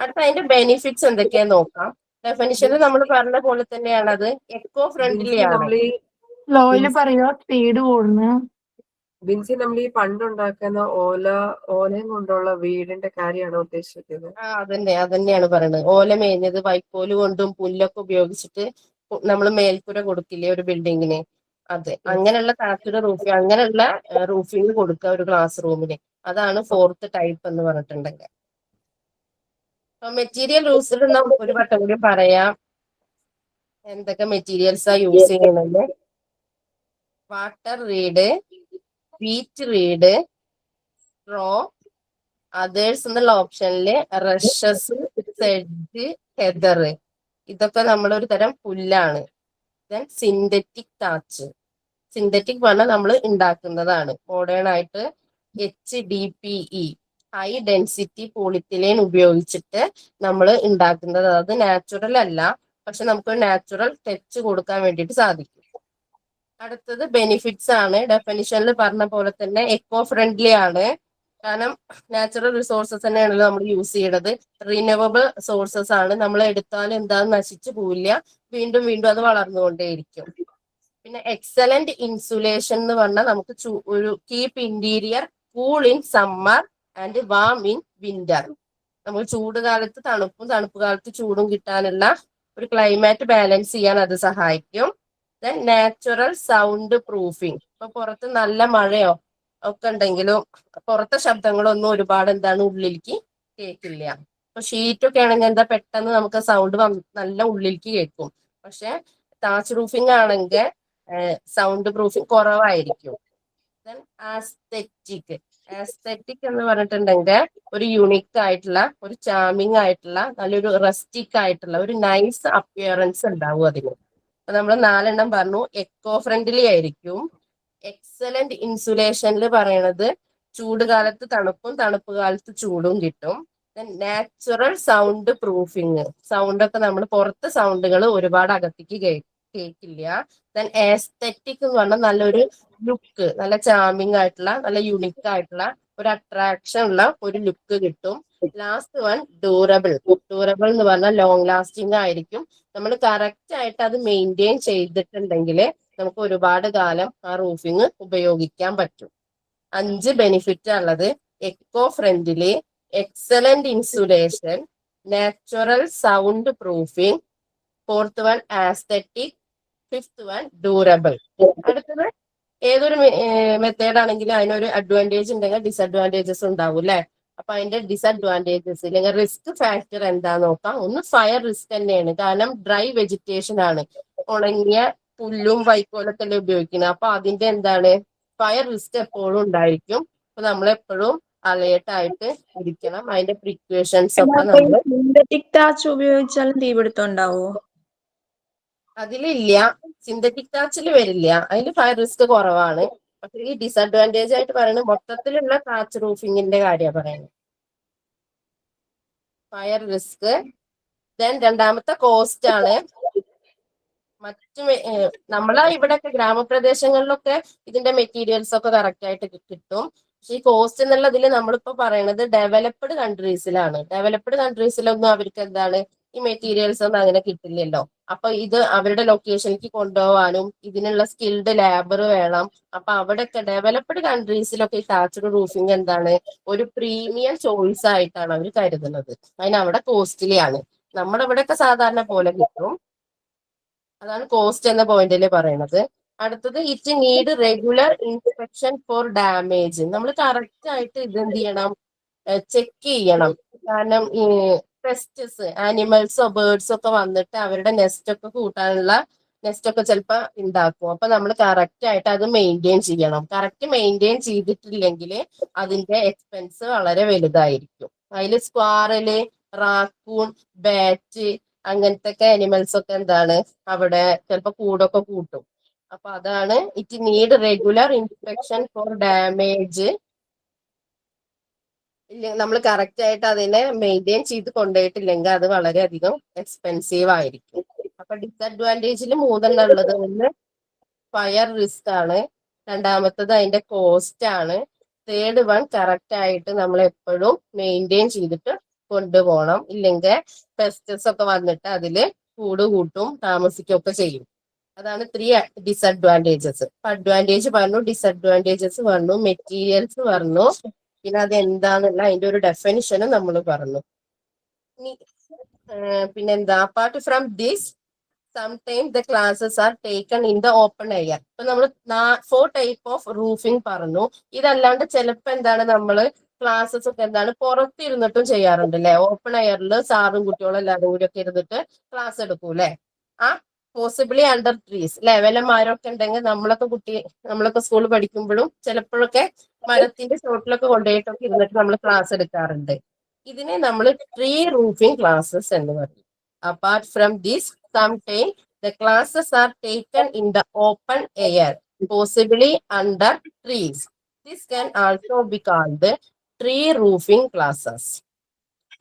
അടുത്ത അതിന്റെ ബെനിഫിറ്റ്സ് എന്തൊക്കെയാന്ന് നോക്കാം. ഡെഫിനിഷനിൽ നമ്മൾ പറഞ്ഞ പോലെ തന്നെയാണ്, അത് എക്കോ ഫ്രണ്ട്ലി ആണ്. ലോയില് പറയുക സ്പീഡ് കൂടുന്നു. ബിൻസി, നമ്മൾ ഈ പണ്ടുണ്ടാക്കുന്ന ഓലയും കൊണ്ടുള്ള വീടിന്റെ കാര്യമാണോ ഉദ്ദേശിക്കുന്നത്? അതന്നെയാണ് പറയുന്നത്. ഓല മേഞ്ഞത്, വൈക്കോല് കൊണ്ടും പുല്ലൊക്കെ ഉപയോഗിച്ചിട്ട് നമ്മൾ മേൽക്കൂര കൊടുക്കില്ലേ ഒരു ബിൽഡിങ്ങിന്, അതെ, അങ്ങനെയുള്ള താച്ച്ഡ് റൂഫിംഗ്, അങ്ങനെയുള്ള റൂഫിംഗ് കൊടുക്കുക ഒരു ക്ലാസ് റൂമിന്. അതാണ് ഫോർത്ത് ടൈപ്പ് എന്ന് പറഞ്ഞിട്ടുണ്ടെങ്കിൽ. അപ്പൊ മെറ്റീരിയൽ യൂസിൽ ഒരു വട്ടം കൂടി പറയാം, എന്തൊക്കെ മെറ്റീരിയൽസാ യൂസ് ചെയ്യുന്നത്. Water read, wheat read, straw, others എന്നുള്ള ഓപ്ഷനില് റഷസ്, സെഡ്ജ്, ഹെദർ, ഇതൊക്കെ നമ്മളൊരു തരം പുല്ലാണ്. ദെൻ സിന്തറ്റിക് താച്ച്, സിന്തറ്റിക് പറഞ്ഞാൽ നമ്മൾ ഉണ്ടാക്കുന്നതാണ്, മോഡേൺ ആയിട്ട് HDPE, ഹൈ ഡെൻസിറ്റി പോളിത്തിലൈൻ ഉപയോഗിച്ചിട്ട് നമ്മൾ ഉണ്ടാക്കുന്നത്. അത് നാച്ചുറൽ അല്ല, പക്ഷെ നമുക്ക് നാച്ചുറൽ ടച്ച് കൊടുക്കാൻ വേണ്ടിയിട്ട് സാധിക്കും. അടുത്തത് ബെനിഫിറ്റ്സ് ആണ്. ഡെഫിനിഷനിൽ പറഞ്ഞ പോലെ തന്നെ എക്കോ ഫ്രണ്ട്ലി ആണ്. കാരണം നാച്ചുറൽ റിസോഴ്സസ് തന്നെയാണല്ലോ നമ്മൾ യൂസ് ചെയ്യണത്. റിന്യൂവബിൾ സോഴ്സസ് ആണ്. നമ്മൾ എടുത്താൽ എന്താന്ന് നശിച്ചു പോവില്ല, വീണ്ടും വീണ്ടും അത് വളർന്നുകൊണ്ടേയിരിക്കും. പിന്നെ എക്സലന്റ് ഇൻസുലേഷൻ എന്ന് പറഞ്ഞാൽ നമുക്ക് ഒരു keep interior cool in summer and warm in winter. നമുക്ക് ചൂട് കാലത്ത് തണുപ്പും തണുപ്പ് കാലത്ത് ചൂടും കിട്ടാനുള്ള ഒരു ക്ലൈമാറ്റ് ബാലൻസ് ചെയ്യാൻ അത് സഹായിക്കും. Then natural sound proofing. ഇപ്പൊ പുറത്ത് നല്ല മഴയോ ഒക്കെ ഉണ്ടെങ്കിലും പുറത്തെ ശബ്ദങ്ങളൊന്നും ഒരുപാട് എന്താണ് ഉള്ളിലേക്ക് കേൾക്കില്ല. ഇപ്പൊ ഷീറ്റൊക്കെ ആണെങ്കിൽ എന്താ പെട്ടെന്ന് നമുക്ക് സൗണ്ട് നല്ല ഉള്ളിലേക്ക് കേൾക്കും. പക്ഷെ താച്ച് റൂഫിംഗ് ആണെങ്കിൽ സൗണ്ട് പ്രൂഫിംഗ് കുറവായിരിക്കും. ദെൻ ആസ്തെറ്റിക്. ആസ്തെറ്റിക് എന്ന് പറഞ്ഞിട്ടുണ്ടെങ്കിൽ ഒരു യുണീക്ക് ആയിട്ടുള്ള, ഒരു ചാമിങ് ആയിട്ടുള്ള, നല്ലൊരു റസ്റ്റിക് ആയിട്ടുള്ള ഒരു നൈസ് അപ്പിയറൻസ് ഉണ്ടാവും അതിന്. അപ്പൊ നമ്മൾ 4 പറഞ്ഞു. എക്കോ ഫ്രണ്ട്ലി ആയിരിക്കും. എക്സലന്റ് ഇൻസുലേഷനിൽ പറയണത് ചൂട് കാലത്ത് തണുപ്പും തണുപ്പ് കാലത്ത് ചൂടും കിട്ടും. Natural sound proofing. സൗണ്ട് ഒക്കെ നമ്മൾ പുറത്ത് സൗണ്ടുകൾ ഒരുപാട് അകത്തേക്ക് കേൾക്കില്ല. ദെൻ ആസ്തെറ്റിക് എന്ന് പറഞ്ഞാൽ നല്ലൊരു ലുക്ക്, നല്ല ചാമിങ് ആയിട്ടുള്ള, നല്ല യുണീക്ക് ആയിട്ടുള്ള, ഒരു അട്രാക്ഷൻ ഉള്ള ഒരു ലുക്ക് കിട്ടും. Last one durable. ഡ്യൂറബിൾ എന്ന് പറഞ്ഞാൽ ലോങ് ലാസ്റ്റിംഗ് ആയിരിക്കും. നമ്മൾ കറക്റ്റ് ആയിട്ട് അത് മെയിൻറ്റെയിൻ ചെയ്തിട്ടുണ്ടെങ്കിൽ നമുക്ക് ഒരുപാട് കാലം ആ റൂഫിങ് ഉപയോഗിക്കാൻ പറ്റും. 5 ബെനിഫിറ്റ് ഉള്ളത്. Eco friendly, excellent insulation, natural sound proofing, 4th one ആസ്തെറ്റിക്, 5th one durable. അടുത്തത് ഏതൊരു മെത്തേഡ് ആണെങ്കിലും അതിനൊരു അഡ്വാൻറ്റേജ് ഉണ്ടെങ്കിൽ ഡിസഡ്വാൻറ്റേജസ് ഉണ്ടാവും അല്ലെ. അപ്പൊ അതിന്റെ ഡിസഡ്വാൻറ്റേജസ് അല്ലെങ്കിൽ റിസ്ക് ഫാക്ടർ എന്താന്ന് നോക്കാം. ഒന്ന് ഫയർ റിസ്ക് തന്നെയാണ്. കാരണം ഡ്രൈ വെജിറ്റേഷൻ ആണ്, ഉണങ്ങിയ പുല്ലും വൈക്കോലൊക്കെ അല്ലേ ഉപയോഗിക്കുന്നത്. അപ്പൊ അതിന്റെ എന്താണ് ഫയർ റിസ്ക് എപ്പോഴും ഉണ്ടായിരിക്കും. അപ്പൊ നമ്മളെപ്പോഴും അലേർട്ട് ആയിട്ട് ഇരിക്കണം. അതിന്റെ പ്രിക്വേഷൻസ് ഒക്കെ നമ്മൾ സിന്തറ്റിക് ടാച്ച് ഉപയോഗിച്ചാലും തീപിടുത്തം ഉണ്ടാവോ? അതിലില്ല. സിന്തറ്റിക് ടാച്ചിൽ വരില്ല, അതിൽ ഫയർ റിസ്ക് കുറവാണ്. പക്ഷെ ഈ ഡിസഡ്വാൻറ്റേജ് ആയിട്ട് പറയുന്നത് മൊത്തത്തിലുള്ള ടാച്ച് റൂഫിങ്ങിന്റെ കാര്യമാണ് പറയുന്നത്. Fire risk. ദെൻ രണ്ടാമത്തെ കോസ്റ്റ് ആണ്. മറ്റു നമ്മളെ ഇവിടെയൊക്കെ ഗ്രാമപ്രദേശങ്ങളിലൊക്കെ ഇതിന്റെ മെറ്റീരിയൽസ് ഒക്കെ കറക്റ്റ് ആയിട്ട് കിട്ടും. പക്ഷെ ഈ കോസ്റ്റ് എന്നുള്ളതിൽ നമ്മളിപ്പോ പറയുന്നത് ഡെവലപ്ഡ് കൺട്രീസിലാണ്. ഡെവലപ്ഡ് കൺട്രീസിലൊന്നും അവർക്ക് എന്താണ് ഈ മെറ്റീരിയൽസ് ഒന്നും അങ്ങനെ കിട്ടില്ലല്ലോ. അപ്പൊ ഇത് അവരുടെ ലൊക്കേഷനിലേക്ക് കൊണ്ടുപോകാനും ഇതിനുള്ള സ്കിൽഡ് ലേബർ വേണം. അപ്പൊ അവിടെയൊക്കെ ഡെവലപ്ഡ് കൺട്രീസിലൊക്കെ ഈ താച്ച്ഡ് റൂഫിംഗ് എന്താണ് ഒരു പ്രീമിയം ചോയ്സ് ആയിട്ടാണ് അവർ കരുതുന്നത്. അതിന് അവിടെ കോസ്റ്റ്ലി ആണ്. നമ്മുടെ ഇവിടെയൊക്കെ സാധാരണ പോലെ കിട്ടും. അതാണ് കോസ്റ്റ് എന്ന പോയിന്റിൽ പറയുന്നത്. അടുത്തത് it need regular inspection for damage. നമ്മൾ കറക്റ്റ് ആയിട്ട് ഇത് എന്ത് ചെയ്യണം, ചെക്ക് ചെയ്യണം. കാരണം ഈ പെസ്റ്റ്സ്, ആനിമൽസോ ബേർഡ്സോ ഒക്കെ വന്നിട്ട് അവരുടെ നെസ്റ്റ് ഒക്കെ കൂട്ടാനുള്ള നെസ്റ്റ് ഒക്കെ ചിലപ്പോൾ ഉണ്ടാക്കും. അപ്പൊ നമ്മൾ കറക്റ്റ് ആയിട്ട് അത് മെയിൻറ്റെയിൻ ചെയ്യണം. കറക്റ്റ് മെയിൻറ്റെയിൻ ചെയ്തിട്ടില്ലെങ്കിൽ അതിന്റെ എക്സ്പെൻസ് വളരെ വലുതായിരിക്കും. അതിൽ സ്ക്വാറല്, റാക്കൂൺ, ബാറ്റ് അങ്ങനത്തെ ഒക്കെ അനിമൽസ് ഒക്കെ എന്താണ് അവിടെ ചിലപ്പോൾ കൂടൊക്കെ കൂട്ടും. അപ്പൊ അതാണ് it need regular inspection for damage. നമ്മൾ കറക്റ്റ് ആയിട്ട് അതിനെ മെയിൻറ്റെയിൻ ചെയ്ത് കൊണ്ടുപോയിട്ടില്ലെങ്കിൽ അത് വളരെയധികം എക്സ്പെൻസീവ് ആയിരിക്കും. അപ്പൊ ഡിസഡ്വാൻറ്റേജിൽ 3 ഉള്ളത്. ഒന്ന് ഫയർ റിസ്ക് ആണ്, രണ്ടാമത്തത് അതിന്റെ കോസ്റ്റ് ആണ്, 3rd വൺ കറക്റ്റ് ആയിട്ട് നമ്മൾ എപ്പോഴും മെയിൻറ്റെയിൻ ചെയ്തിട്ട് കൊണ്ടുപോകണം. ഇല്ലെങ്കിൽ പെസ്റ്റസ് ഒക്കെ വന്നിട്ട് അതില് കൂട് കൂട്ടും, താമസിക്കുകയൊക്കെ ചെയ്യും. അതാണ് 3 ഡിസഡ്വാൻറ്റേജസ്. അഡ്വാൻറ്റേജ് പറഞ്ഞു, ഡിസഡ്വാൻറ്റേജസ് പറഞ്ഞു, മെറ്റീരിയൽസ് പറഞ്ഞു, പിന്നെ അത് എന്താന്നുള്ള അതിന്റെ ഒരു ഡെഫിനിഷനും നമ്മൾ പറഞ്ഞു. പിന്നെന്താ, apart from this sometime the classes are taken in the open air. ഇപ്പൊ നമ്മൾ 4 ടൈപ്പ് ഓഫ് റൂഫിംഗ് പറഞ്ഞു. ഇതല്ലാണ്ട് ചിലപ്പോ എന്താണ് നമ്മൾ ക്ലാസ്സസ് ഒക്കെ എന്താണ് പുറത്തിരുന്നിട്ടും ചെയ്യാറുണ്ട് അല്ലെ. ഓപ്പൺ എയറിൽ സാറും കുട്ടികളും എല്ലാവരും കൂടി ഒക്കെ ഇരുന്നിട്ട് ക്ലാസ് എടുക്കും അല്ലെ. ആ പോസിബിളി അണ്ടർ ട്രീസ് അല്ലെ. വല്ലമാരൊക്കെ ഉണ്ടെങ്കിൽ നമ്മളൊക്കെ സ്കൂളിൽ പഠിക്കുമ്പോഴും ചിലപ്പോഴൊക്കെ മരത്തിന്റെ ചോട്ടിലൊക്കെ കൊണ്ടുപോയിട്ടൊക്കെ ഇരുന്നിട്ട് നമ്മൾ ക്ലാസ് എടുക്കാറുണ്ട്. ഇതിനെ നമ്മൾ ട്രീ റൂഫിംഗ് ക്ലാസ്സസ് എന്ന് പറയും. Apart from this sometimes the classes are taken in the open air, possibly under trees. This can also be called tree roofing classes.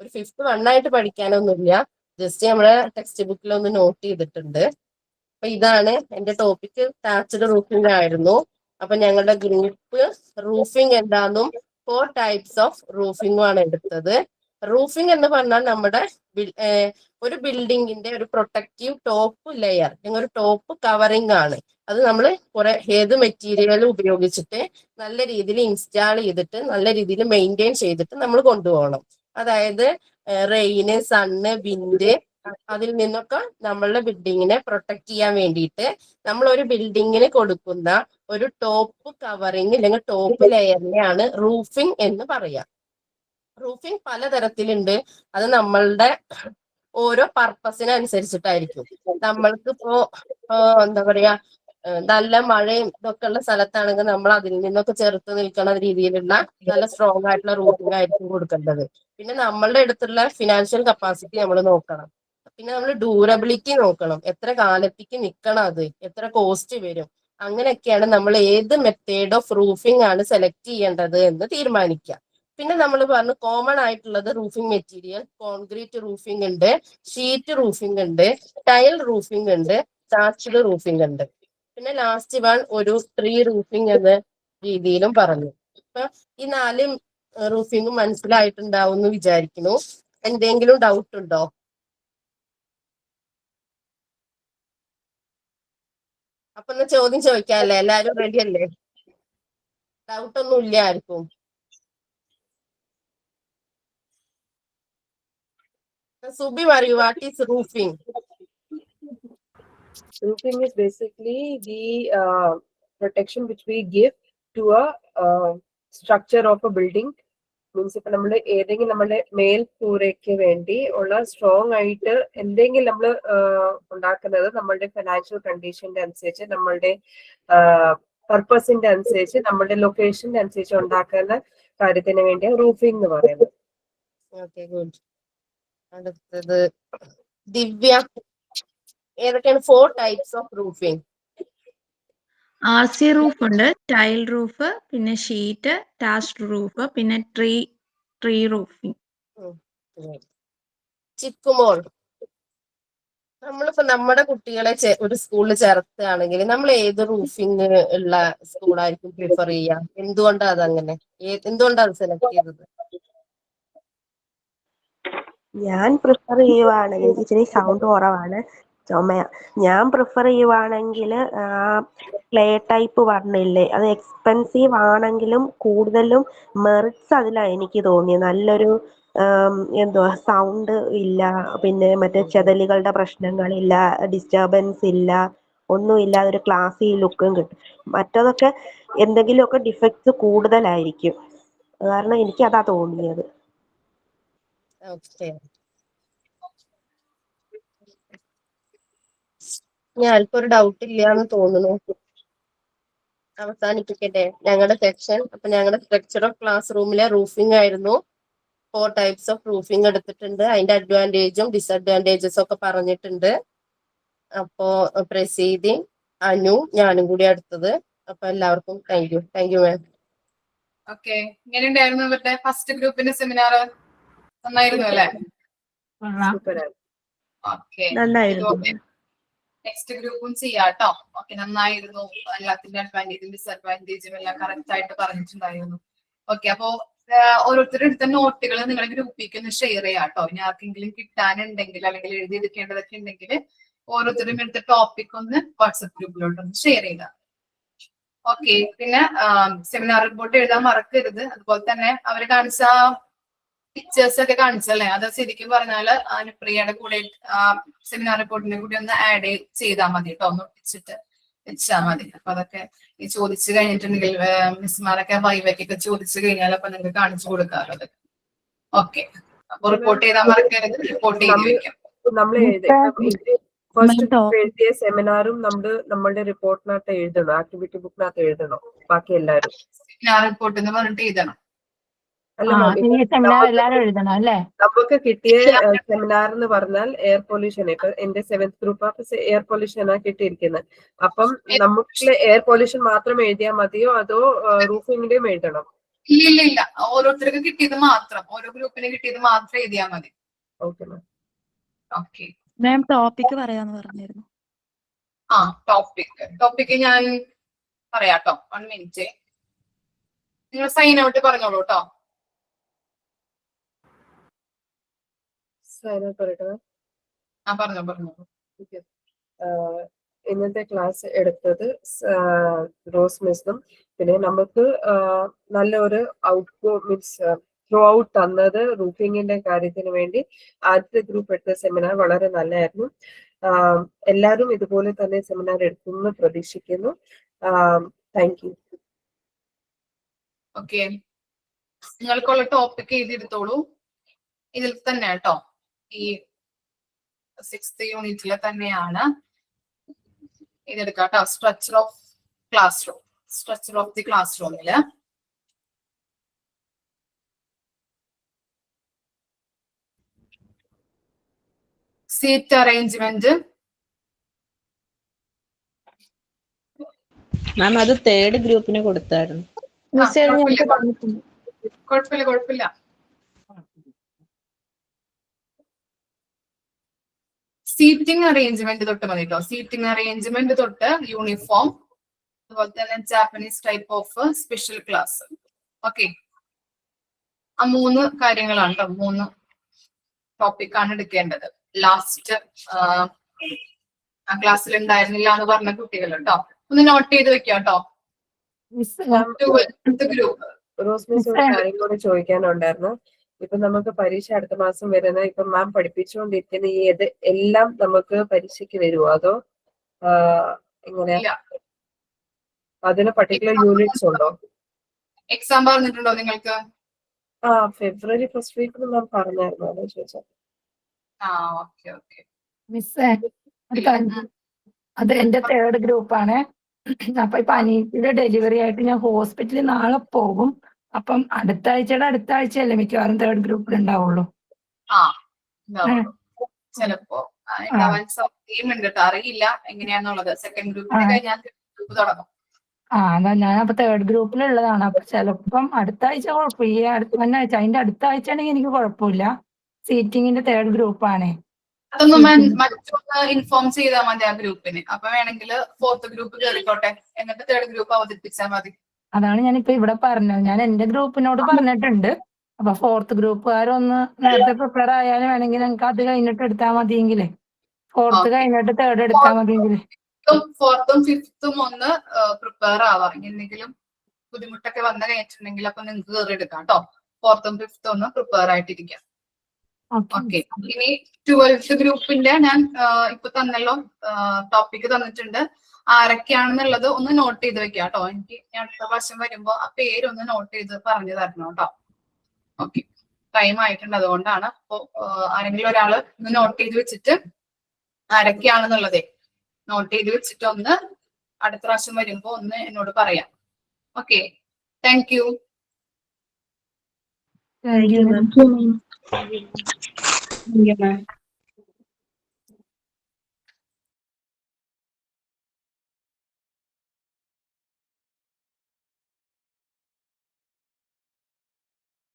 ഒരു 5th 1 ആയിട്ട് പഠിക്കാനൊന്നുമില്ല, ജസ്റ്റ് നമ്മളെ ടെക്സ്റ്റ് ബുക്കിൽ ഒന്ന് നോട്ട് ചെയ്തിട്ടുണ്ട്. അപ്പൊ ഇതാണ് എന്റെ ടോപ്പിക്, താച്ച്ഡ് റൂഫിംഗ് ആയിരുന്നു. അപ്പൊ ഞങ്ങളുടെ ഗ്രൂപ്പ് റൂഫിംഗ് എന്താന്നും 4 ടൈപ്സ് ഓഫ് റൂഫിംഗും ആണ് എടുത്തത്. റൂഫിംഗ് എന്ന് പറഞ്ഞാൽ നമ്മുടെ ഒരു ബിൽഡിങ്ങിന്റെ ഒരു പ്രൊട്ടക്റ്റീവ് ടോപ്പ് ലെയർ, ഒരു ടോപ്പ് കവറിംഗ് ആണ്. അത് നമ്മൾ ഏത് മെറ്റീരിയൽ ഉപയോഗിച്ചിട്ട് നല്ല രീതിയിൽ ഇൻസ്റ്റാൾ ചെയ്തിട്ട് നല്ല രീതിയിൽ മെയിൻറ്റെയിൻ ചെയ്തിട്ട് നമ്മൾ കൊണ്ടുപോകണം. അതായത് റെയിന്, സണ്ണ്, വിൻഡ് അതിൽ നിന്നൊക്കെ നമ്മളുടെ ബിൽഡിങ്ങിനെ പ്രൊട്ടക്ട് ചെയ്യാൻ വേണ്ടിയിട്ട് നമ്മൾ ഒരു ബിൽഡിങ്ങിന് കൊടുക്കുന്ന ഒരു ടോപ്പ് കവറിങ് അല്ലെങ്കിൽ ടോപ്പ് ലെയറിനെയാണ് റൂഫിംഗ് എന്ന് പറയാം. റൂഫിംഗ് പലതരത്തിലുണ്ട്. അത് നമ്മളുടെ ഓരോ പർപ്പസിനനുസരിച്ചിട്ടായിരിക്കും. നമ്മൾക്ക് ഇപ്പോ എന്താ പറയാ, നല്ല മഴയും ഇതൊക്കെ ഉള്ള സ്ഥലത്താണെങ്കിൽ നമ്മൾ അതിൽ നിന്നൊക്കെ ചെറുത്ത് നിൽക്കുന്ന രീതിയിലുള്ള നല്ല സ്ട്രോങ് ആയിട്ടുള്ള റൂഫിംഗ് ആയിരിക്കും കൊടുക്കേണ്ടത്. പിന്നെ നമ്മളുടെ അടുത്തുള്ള ഫിനാൻഷ്യൽ കപ്പാസിറ്റി നമ്മൾ നോക്കണം. പിന്നെ നമ്മൾ ഡ്യൂറബിലിറ്റി നോക്കണം, എത്ര കാലത്തേക്ക് നിൽക്കണം, അത് എത്ര കോസ്റ്റ് വരും. അങ്ങനെയൊക്കെയാണ് നമ്മൾ ഏത് മെത്തേഡ് ഓഫ് റൂഫിംഗ് ആണ് സെലക്ട് ചെയ്യേണ്ടത് എന്ന് തീരുമാനിക്കുക. പിന്നെ നമ്മൾ പറഞ്ഞു കോമൺ ആയിട്ടുള്ളത് റൂഫിംഗ് മെറ്റീരിയൽ, കോൺക്രീറ്റ് റൂഫിംഗ് ഉണ്ട്, ഷീറ്റ് റൂഫിംഗ് ഉണ്ട്, ടൈൽ റൂഫിംഗ് ഉണ്ട്, താച്ച്ഡ് റൂഫിംഗ് ഉണ്ട്. പിന്നെ ലാസ്റ്റ് വൺ ഒരു ട്രീ റൂഫിംഗ് എന്ന രീതിയിലും പറഞ്ഞു. അപ്പൊ ഈ 4 റൂഫിംഗും മനസ്സിലായിട്ടുണ്ടാവും എന്ന് വിചാരിക്കുന്നു. എന്തെങ്കിലും ഡൗട്ട് ഉണ്ടോ? അപ്പൊ ഒന്ന് ചോദ്യം ചോദിക്കാല്ലേ? എല്ലാരും റെഡി അല്ലേ? ഡൗട്ട് ഒന്നും ഇല്ല ആർക്കും? സുബി പറയൂ, what is roofing? Roofing is basically the protection which we give to a structure of a building. Means ഇപ്പൊ നമ്മള് ഏതെങ്കിലും നമ്മുടെ മേൽക്കൂരയ്ക്ക് വേണ്ടി ഉള്ള സ്ട്രോങ് ആയിട്ട് എന്തെങ്കിലും നമ്മൾ ഉണ്ടാക്കുന്നത് നമ്മളുടെ ഫിനാൻഷ്യൽ കണ്ടീഷന്റെ അനുസരിച്ച്, നമ്മളുടെ പർപ്പസിന്റെ അനുസരിച്ച്, നമ്മളുടെ ലൊക്കേഷന്റെ അനുസരിച്ച് ഉണ്ടാക്കുന്ന കാര്യത്തിന് വേണ്ടിയാണ് റൂഫിംഗ് എന്ന് പറയുന്നത്. Okay, good. അടുത്തത് ദിവ്യ, ഏതൊക്കെയാണ് 4 types of roofing? RC roof ഉണ്ട്, ടൈൽ റൂഫ്, പിന്നെ ഷീറ്റ്, ടാച്ച്ഡ് റൂഫ്, പിന്നെ ട്രീ റൂഫിംഗ്. ചിക്കുമോൾ, നമ്മളിപ്പോ നമ്മുടെ കുട്ടികളെ ഒരു സ്കൂളിൽ ചേർത്തുകയാണെങ്കിൽ നമ്മൾ ഏത് റൂഫിംഗ് ഉള്ള സ്കൂളായിരിക്കും പ്രിഫർ ചെയ്യുക? എന്തുകൊണ്ടാണ് അതങ്ങനെ? എന്തുകൊണ്ടാണ് അത് സെലക്ട് ചെയ്തത്? ഞാൻ പ്രിഫർ ചെയ്യുവാണെങ്കിൽ, എനിക്ക് ഇച്ചിരി സൗണ്ട് കുറവാണ്, ചുമയാ. ഞാൻ പ്രിഫർ ചെയ്യുവാണെങ്കിൽ ക്ലേ ടൈപ്പ് പറഞ്ഞില്ലേ, അത് എക്സ്പെൻസീവ് ആണെങ്കിലും കൂടുതലും മെറിറ്റ്സ് അതിലാണ് എനിക്ക് തോന്നിയത്. നല്ലൊരു എന്തുവാ, സൗണ്ട് ഇല്ല, പിന്നെ മറ്റേ ചെതലുകളുടെ പ്രശ്നങ്ങളില്ല, ഡിസ്റ്റർബൻസ് ഇല്ല, ഒന്നുമില്ല, ഒരു ക്ലാസി ലുക്കും കിട്ടും. മറ്റതൊക്കെ എന്തെങ്കിലുമൊക്കെ ഡിഫക്ട്സ് കൂടുതലായിരിക്കും. കാരണം എനിക്ക് അതാ തോന്നിയത്. ഞാനിപ്പോ ഒരു ഡൗട്ട് ഇല്ല എന്ന് തോന്നുന്നു. അവസാനിപ്പിക്കട്ടെ ഞങ്ങളുടെ സെക്ഷൻ. അപ്പൊ ഞങ്ങളുടെ സ്ട്രക്ചർ ഓഫ് ക്ലാസ് റൂമിലെ റൂഫിംഗ് ആയിരുന്നു. 4 ടൈപ്സ് ഓഫ് റൂഫിംഗ് എടുത്തിട്ടുണ്ട്. അതിന്റെ അഡ്വാൻറ്റേജും ഡിസഡ്വാൻറ്റേജസും ഒക്കെ പറഞ്ഞിട്ടുണ്ട്. അപ്പോ പ്രസീതി, അനു, ഞാനും കൂടി അടുത്തത്. അപ്പൊ എല്ലാവർക്കും താങ്ക് യു മാം. ഓക്കെ, ഇങ്ങനെ ഉണ്ടായിരുന്നു ഇവരുടെ ഫസ്റ്റ് ഗ്രൂപ്പിന്റെ സെമിനാർ? നന്നായിരുന്നു അല്ലേ? ഓക്കെ, നെക്സ്റ്റ് ഗ്രൂപ്പും ചെയ്യാട്ടോ. ഓക്കെ, നന്നായിരുന്നു. എല്ലാത്തിന്റെ അഡ്വാൻറ്റേജും ഡിസഡ്വാൻറ്റേജും എല്ലാം കറക്റ്റ് ആയിട്ട് പറഞ്ഞിട്ടുണ്ടായിരുന്നു. ഓക്കെ, അപ്പോ ഓരോരുത്തരുടെ അടുത്ത നോട്ടുകൾ നിങ്ങളുടെ ഗ്രൂപ്പിലേക്ക് ഒന്ന് ഷെയർ ചെയ്യാട്ടോ. ഇനി ആർക്കെങ്കിലും കിട്ടാനുണ്ടെങ്കിൽ അല്ലെങ്കിൽ എഴുതിയെടുക്കേണ്ടതൊക്കെ ഉണ്ടെങ്കിൽ ഓരോരുത്തരും എടുത്ത ടോപ്പിക് ഒന്ന് വാട്സപ്പ് ഗ്രൂപ്പിലോട്ട് ഒന്ന് ഷെയർ ചെയ്താൽ. ഓക്കെ, പിന്നെ സെമിനാർ റിപ്പോർട്ട് എഴുതാൻ മറക്കരുത്. അതുപോലെ തന്നെ അവര് കാണിച്ച പിക്ചേഴ്സ് ഒക്കെ കാണിച്ചല്ലേ, അത് ശരിക്കും പറഞ്ഞാല് അനുപ്രിയയുടെ കൂടെ സെമിനാർ റിപ്പോർട്ടിന്റെ കൂടി ഒന്ന് ആഡ് ചെയ്താൽ മതി കേട്ടോ, ഒന്ന് ഒട്ടിച്ചിട്ട് വെച്ചാൽ മതി. അപ്പൊ അതൊക്കെ ഈ ചോദിച്ചു കഴിഞ്ഞിട്ടുണ്ടെങ്കിൽ മിസ്മാരൊക്കെ വൈവയ്ക്കൊക്കെ ചോദിച്ചു കഴിഞ്ഞാൽ അപ്പൊ നിങ്ങൾക്ക് കാണിച്ചു കൊടുക്കാറുള്ളത്. ഓക്കെ, അപ്പൊ റിപ്പോർട്ട് ചെയ്താൽ മറക്കരുത്, റിപ്പോർട്ട് ചെയ്ത് വെക്കാം. നമ്മൾ ഫസ്റ്റ് എഴുതിയ സെമിനാറും നമ്മളുടെ റിപ്പോർട്ടിനകത്ത് എഴുതണം, ആക്ടിവിറ്റി ബുക്കിനകത്ത് എഴുതണം. ബാക്കി എല്ലാവരും സെമിനാർ റിപ്പോർട്ട് എന്ന് പറഞ്ഞിട്ട് എഴുതണം. നമുക്ക് കിട്ടിയ സെമിനാർ എന്ന് പറഞ്ഞാൽ എയർ പൊല്യൂഷൻ. ഇപ്പൊ എന്റെ 7th ഗ്രൂപ്പ് എയർ പൊല്യൂഷനാണ് കിട്ടിയിരിക്കുന്നത്. അപ്പം നമുക്ക് എയർ പൊല്യൂഷൻ മാത്രം എഴുതിയാൽ മതിയോ അതോ റൂഫിംഗിന്റെയും എഴുതണം? ഇല്ല ഓരോരുത്തർക്ക് കിട്ടിയത് മാത്രം, ഓരോ ഗ്രൂപ്പിന് കിട്ടിയത് മാത്രം എഴുതിയാൽ മതി. Okay ma'am. ഓക്കെ. മാം ടോപ്പിക് പറയാന്ന് പറഞ്ഞിരുന്നു. ആ ടോപ്പിക് ഞാൻ പറയാട്ടോ. 1 മിനിറ്റ്. നിങ്ങൾ സൈൻ ഔട്ട് പറഞ്ഞോളൂ കേട്ടോ. പറയട്ടെ. പറഞ്ഞോളൂ. ഇന്നത്തെ ക്ലാസ് എടുത്തത് റോസ് മിസ്സും, പിന്നെ നമുക്ക് നല്ലൊരു മീൻസ് ത്രൂ ഔട്ട് തന്നത് റൂഫിങ്ങിന്റെ കാര്യത്തിന് വേണ്ടി ആദ്യത്തെ ഗ്രൂപ്പ് എടുത്ത സെമിനാർ വളരെ നല്ലതായിരുന്നു. എല്ലാവരും ഇതുപോലെ തന്നെ സെമിനാർ എടുക്കുമെന്ന് പ്രതീക്ഷിക്കുന്നു. Thank you. ഓക്കെ, നിങ്ങൾക്കുള്ള ടോപ്പിക് എഴുതിയെടുത്തോളൂ. ഇതിൽ തന്നെ കേട്ടോ, ഈ 6th യൂണിറ്റിലെ തന്നെയാണ് ഇതെടുക്കാം കേട്ടോ. സ്ട്രക്ചർ ഓഫ് ദി ക്ലാസ് റൂമില് സീറ്റ് അറേഞ്ച്മെന്റ്. മാം അത് തേർഡ് ഗ്രൂപ്പിന് കൊടുത്തായിരുന്നു. കുഴപ്പമില്ല. സീറ്റിംഗ് അറേഞ്ച്മെന്റ് തൊട്ട് മതി കേട്ടോ. സീറ്റിംഗ് അറേഞ്ച്മെന്റ് തൊട്ട് യൂണിഫോം, അതുപോലെ തന്നെ Japanese type of special class. Okay, ആ 3 കാര്യങ്ങളാണ് കേട്ടോ. 3 ടോപ്പിക്കാണ് എടുക്കേണ്ടത്. ലാസ്റ്റ് ആ ക്ലാസ്സിൽ ഉണ്ടായിരുന്നില്ല എന്ന് പറഞ്ഞ കുട്ടികൾ കേട്ടോ, ഒന്ന് നോട്ട് ചെയ്ത് വെക്കാം കേട്ടോ. ഗ്രൂപ്പ് റോസ് മിസ് ഒരു കാര്യം കൂടി ചോദിക്കാനുണ്ടായിരുന്നു. ഇപ്പൊ നമുക്ക് പരീക്ഷ അടുത്ത മാസം വരുന്ന, ഇപ്പൊ മാം പഠിപ്പിച്ചുകൊണ്ടിരിക്കുന്ന ഈ എല്ലാം നമുക്ക് പരീക്ഷയ്ക്ക് വരുമോ, അതോ എങ്ങനെയാ? അതിന് പർട്ടിക്കുലർ യൂണിറ്റ്സ് ഉണ്ടോ? എക്സാം പറഞ്ഞിട്ടുണ്ടോ നിങ്ങൾക്ക്? ഫെബ്രുവരി ഫസ്റ്റ് വീക്കിൽ മാം പറഞ്ഞായിരുന്നു, അതാ ചോദിച്ചത്. ഓക്കെ. മിസ്സേ അത് എന്റെ തേർഡ് ഗ്രൂപ്പാണ്. അപ്പൊ ഇപ്പൊ അനീറ്റിയുടെ ഡെലിവറി ആയിട്ട് ഞാൻ ഹോസ്പിറ്റലിൽ നാളെ പോകും. അപ്പം അടുത്ത ആഴ്ചയല്ലേ മിക്കവാറും തേർഡ് ഗ്രൂപ്പിൽ ഉണ്ടാവുള്ളൂ. ചിലപ്പോ ഉണ്ട് കേട്ടോ, അറിയില്ല എങ്ങനെയാന്നുള്ളത്. സെക്കൻഡ് ഗ്രൂപ്പിന് കഴിഞ്ഞാൽ ഗ്രൂപ്പ് തുടങ്ങും. അതാ ഞാൻ അപ്പൊ തേർഡ് ഗ്രൂപ്പിലുള്ളതാണ്. അപ്പൊ ചിലപ്പം അടുത്ത ആഴ്ച കുഴപ്പമില്ല, ആഴ്ച അതിന്റെ അടുത്ത ആഴ്ച ആണെങ്കിൽ എനിക്ക് കുഴപ്പമില്ല. സീറ്റിങ്ങിന്റെ തേർഡ് ഗ്രൂപ്പാണ്. അതൊന്ന് മറ്റൊന്ന് ഇൻഫോം ചെയ്താൽ മതി ആ ഗ്രൂപ്പിന്. അപ്പൊ വേണമെങ്കിൽ 4th ഗ്രൂപ്പ് കയറിക്കോട്ടെ, എന്നിട്ട് തേർഡ് ഗ്രൂപ്പ് അവതരിപ്പിച്ചാൽ മതി. അതാണ് ഞാനിപ്പോ ഇവിടെ പറഞ്ഞത്. ഞാൻ എന്റെ ഗ്രൂപ്പിനോട് പറഞ്ഞിട്ടുണ്ട്. അപ്പൊ 4th ഗ്രൂപ്പുകാരൊന്ന് നേരത്തെ പ്രിപ്പയർ ആയാലും വേണമെങ്കിൽ നിങ്ങൾക്ക് അത് കഴിഞ്ഞിട്ട് എടുത്താൽ മതിയെങ്കിലേ, 4th കഴിഞ്ഞിട്ട് തേർഡ് എടുത്താൽ മതിയെങ്കിലേ. 4th ഉം 5th ഉം ഒന്ന് പ്രിപ്പയർ ആവാം. എന്തെങ്കിലും ബുദ്ധിമുട്ടൊക്കെ വന്നു കഴിഞ്ഞിട്ടുണ്ടെങ്കിൽ അപ്പൊ നിങ്ങൾക്ക് കയറി എടുക്കാം കേട്ടോ. 4th ഉം 5th ഒന്ന് പ്രിപ്പയർ ആയിട്ടിരിക്കാം. ഓക്കെ, ഇനി 12th ഗ്രൂപ്പിന്റെ ഞാൻ ഇപ്പൊ തന്നല്ലോ, ടോപ്പിക് തന്നിട്ടുണ്ട്. ആരൊക്കെയാണെന്നുള്ളത് ഒന്ന് നോട്ട് ചെയ്ത് വെക്കാം കേട്ടോ. എനിക്ക് അടുത്ത പ്രാവശ്യം വരുമ്പോ ആ പേരൊന്ന് നോട്ട് ചെയ്ത് പറഞ്ഞു തരണം കേട്ടോ. ഓക്കെ, ടൈം ആയിട്ടുണ്ട്, അതുകൊണ്ടാണ്. അപ്പൊ ആരെങ്കിലും ഒരാള് ഒന്ന് നോട്ട് ചെയ്ത് വെച്ചിട്ട് ആരൊക്കെയാണെന്നുള്ളതേ നോട്ട് ചെയ്ത് വെച്ചിട്ട് ഒന്ന് അടുത്ത പ്രാവശ്യം വരുമ്പോ ഒന്ന് എന്നോട് പറയാം. Okay, thank you. Thank you ma'am.